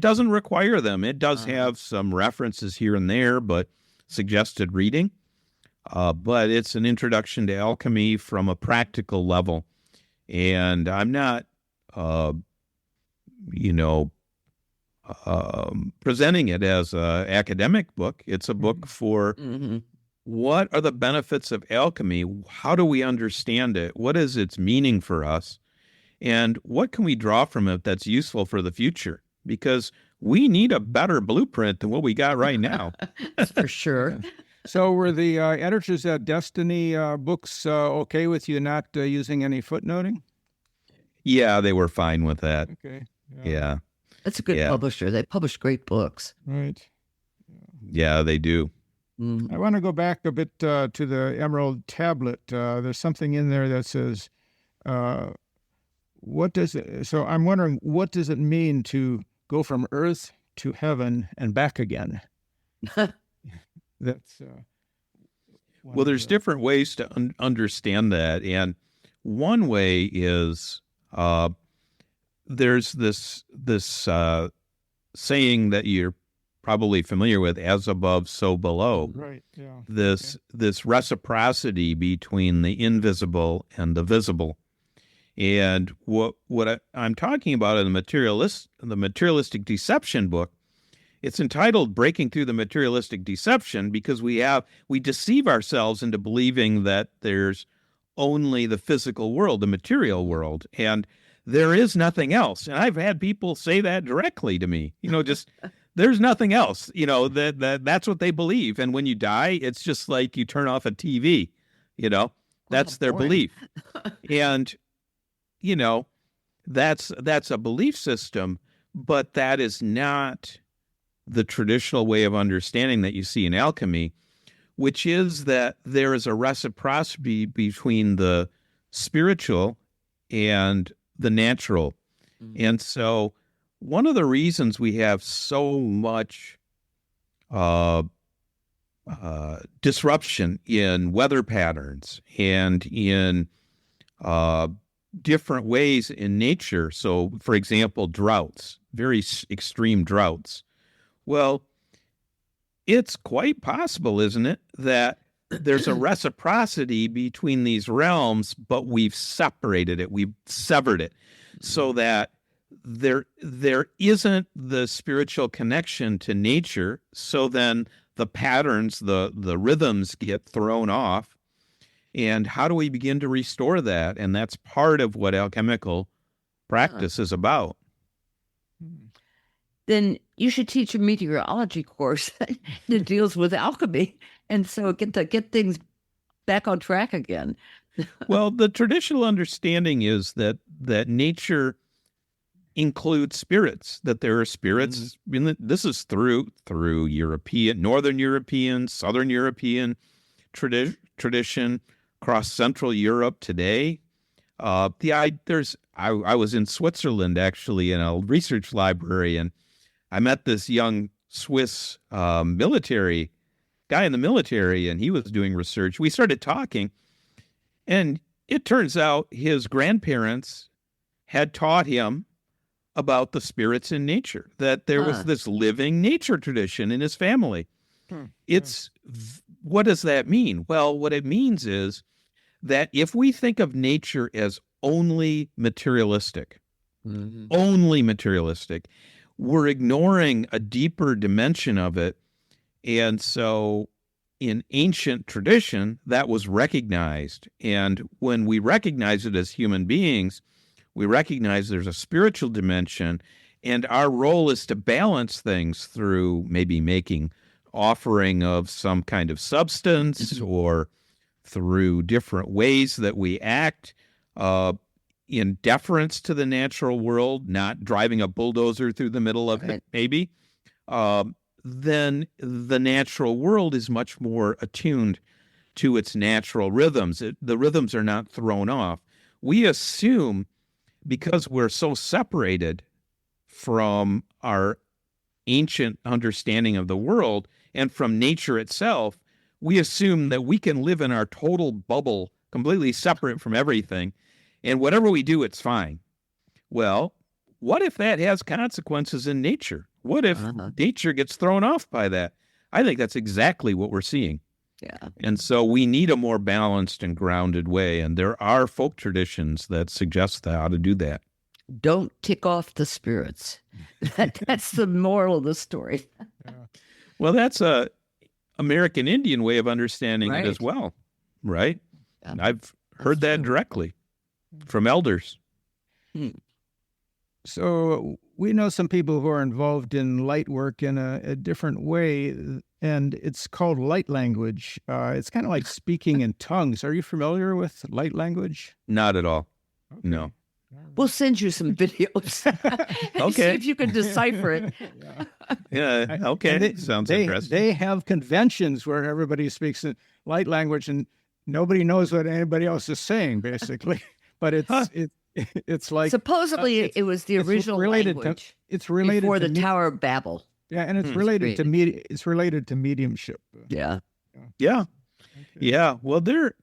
[SPEAKER 2] doesn't require them. It does have some references here and there, but suggested reading. But it's an introduction to alchemy from a practical level. And I'm not, presenting it as an academic book. It's a book for what are the benefits of alchemy? How do we understand it? What is its meaning for us? And what can we draw from it that's useful for the future? Because we need a better blueprint than what we got right now.
[SPEAKER 3] That's for sure.
[SPEAKER 4] So were the editors at Destiny Books okay with you not using any footnoting?
[SPEAKER 2] Yeah, they were fine with that.
[SPEAKER 4] Okay.
[SPEAKER 2] Yeah.
[SPEAKER 3] That's a good publisher. They publish great books.
[SPEAKER 4] Right.
[SPEAKER 2] Yeah, they do.
[SPEAKER 4] I want to go back a bit to the Emerald Tablet. There's something in there that says, what does it, so I'm wondering, what does it mean to go from earth to heaven and back again? That's
[SPEAKER 2] well, there's different ways to understand that. And one way is there's this saying that you're probably familiar with, as above, so below.
[SPEAKER 4] Right. Yeah.
[SPEAKER 2] This reciprocity between the invisible and the visible. And what I'm talking about in the materialistic deception book, it's entitled Breaking Through the Materialistic Deception, because we deceive ourselves into believing that there's only the physical world, the material world. And there is nothing else. And I've had people say that directly to me, just there's nothing else, that's what they believe. And when you die, it's just like you turn off a TV, that's their belief. And, that's a belief system, but that is not the traditional way of understanding that you see in alchemy, which is that there is a reciprocity between the spiritual and the natural. Mm-hmm. And so one of the reasons we have so much disruption in weather patterns and in different ways in nature. So, for example, droughts, very extreme droughts. Well, it's quite possible, isn't it, that there's a reciprocity between these realms, but we've separated it, we've severed it, so that there isn't the spiritual connection to nature. So then the patterns, the rhythms get thrown off. And how do we begin to restore that? And that's part of what alchemical practice is about.
[SPEAKER 3] Then you should teach a meteorology course that deals with alchemy, and so get things back on track again.
[SPEAKER 2] Well, the traditional understanding is that nature includes spirits, that there are spirits. Mm-hmm. This is through European, Northern European, Southern European tradition, across Central Europe today. I was in Switzerland, actually, in a research library, and I met this young Swiss military guy in the military, and he was doing research. We started talking, and it turns out his grandparents had taught him about the spirits in nature, that there was this living nature tradition in his family. What does that mean? Well, what it means is that if we think of nature as only materialistic, we're ignoring a deeper dimension of it. And so in ancient tradition, that was recognized. And when we recognize it as human beings, we recognize there's a spiritual dimension, and our role is to balance things through maybe making offering of some kind of substance or through different ways that we act in deference to the natural world, not driving a bulldozer through the middle of it, maybe. Then the natural world is much more attuned to its natural rhythms. The rhythms are not thrown off. We assume, because we're so separated from our ancient understanding of the world and from nature itself, we assume that we can live in our total bubble, completely separate from everything, and whatever we do, it's fine. Well, what if that has consequences in nature? What if nature gets thrown off by that? I think that's exactly what we're seeing.
[SPEAKER 3] Yeah.
[SPEAKER 2] And so we need a more balanced and grounded way, and there are folk traditions that suggest how to do that.
[SPEAKER 3] Don't tick off the spirits. That's the moral of the story.
[SPEAKER 2] Well, that's a American Indian way of understanding it as well, right? Yeah. I've heard that directly from elders.
[SPEAKER 4] So we know some people who are involved in light work in a different way, and it's called light language. It's kind of like speaking in tongues. Are you familiar with light language?
[SPEAKER 2] Not at all.
[SPEAKER 4] Okay.
[SPEAKER 2] No.
[SPEAKER 3] We'll send you some videos.
[SPEAKER 2] Okay.
[SPEAKER 3] See if you can decipher it.
[SPEAKER 2] Yeah. Okay. Sounds interesting.
[SPEAKER 4] They have conventions where everybody speaks in light language and nobody knows what anybody else is saying, basically. But it's like
[SPEAKER 3] supposedly it was the original language.
[SPEAKER 4] It's related
[SPEAKER 3] before
[SPEAKER 4] to
[SPEAKER 3] the Tower of Babel.
[SPEAKER 4] Yeah, and it's related to It's related to mediumship.
[SPEAKER 3] Yeah.
[SPEAKER 2] Yeah. Okay. Yeah. Well, there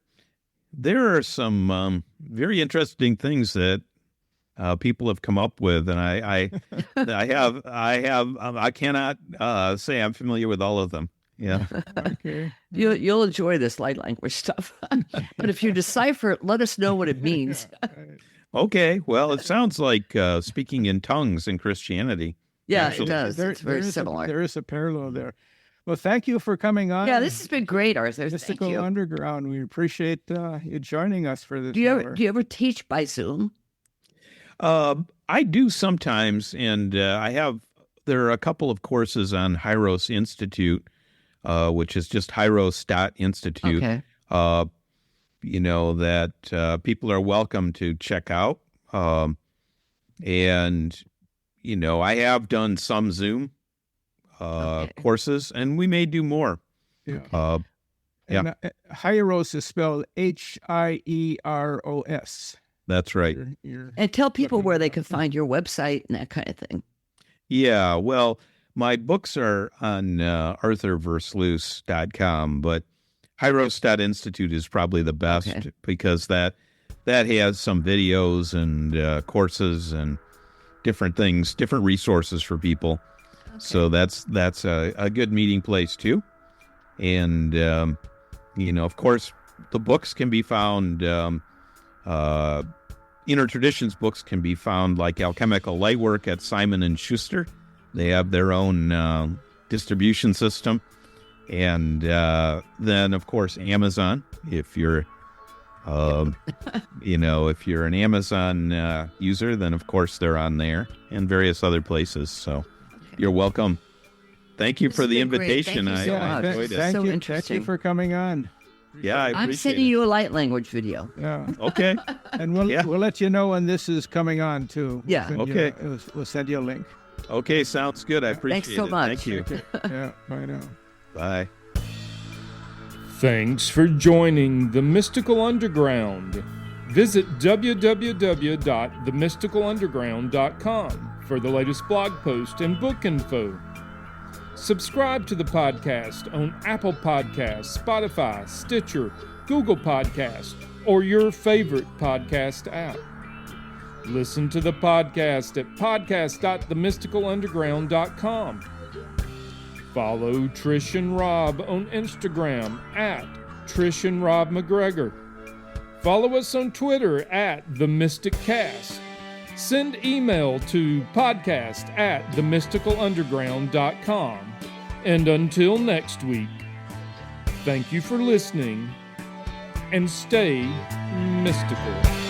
[SPEAKER 2] are some very interesting things that people have come up with, and I cannot say I'm familiar with all of them. Yeah.
[SPEAKER 4] Okay.
[SPEAKER 3] You'll enjoy this light language stuff, but if you decipher it, let us know what it means.
[SPEAKER 2] Okay. Well, it sounds like speaking in tongues in Christianity.
[SPEAKER 3] Yeah,
[SPEAKER 2] actually.
[SPEAKER 3] It does. It's very similar.
[SPEAKER 4] There is a parallel there. Well, thank you for coming on.
[SPEAKER 3] Yeah, this has been great, Arthur.
[SPEAKER 4] Mystical
[SPEAKER 3] Thank you.
[SPEAKER 4] Underground. We appreciate you joining us for this.
[SPEAKER 3] Do you ever teach by Zoom?
[SPEAKER 2] I do sometimes, and there are a couple of courses on Hieros Institute, which is just Hieros.institute,
[SPEAKER 3] Okay.
[SPEAKER 2] that people are welcome to check out. And, I have done some Zoom courses, and we may do more.
[SPEAKER 4] Yeah. And Hieros is spelled Hieros.
[SPEAKER 2] That's right.
[SPEAKER 3] And tell people where they can find your website and that kind of thing.
[SPEAKER 2] Yeah, well, my books are on arthurversluis.com, but Hieros.institute is probably the best because that has some videos and courses and different things, different resources for people. Okay. So that's a good meeting place too. And, of course, the books can be found, Inner Traditions books can be found like Alchemical Lightwork at Simon & Schuster. They have their own distribution system. And then, of course, Amazon. If you're, if you're an Amazon user, then, of course, they're on there and various other places. So you're welcome. Thank you for the invitation.
[SPEAKER 3] Thank you so much.
[SPEAKER 2] I enjoyed it.
[SPEAKER 3] So
[SPEAKER 4] Thank
[SPEAKER 3] interesting.
[SPEAKER 4] you for coming on.
[SPEAKER 2] Yeah, I appreciate
[SPEAKER 3] I'm sending you a light language video.
[SPEAKER 4] Yeah.
[SPEAKER 2] Okay.
[SPEAKER 4] And we'll let you know when this is coming on, too.
[SPEAKER 3] Yeah.
[SPEAKER 4] We'll send you a link.
[SPEAKER 2] Okay, sounds good. I appreciate it.
[SPEAKER 3] Thanks so much.
[SPEAKER 2] Thank you.
[SPEAKER 4] Yeah, bye now.
[SPEAKER 2] Bye.
[SPEAKER 1] Thanks for joining the Mystical Underground. Visit www.themysticalunderground.com for the latest blog post and book info. Subscribe to the podcast on Apple Podcasts, Spotify, Stitcher, Google Podcasts, or your favorite podcast app. Listen to the podcast at podcast.themysticalunderground.com. Follow Trish and Rob on Instagram at Trish and Rob McGregor. Follow us on Twitter at The Mystic Cast. Send email to podcast@themysticalunderground.com. And until next week, thank you for listening and stay mystical.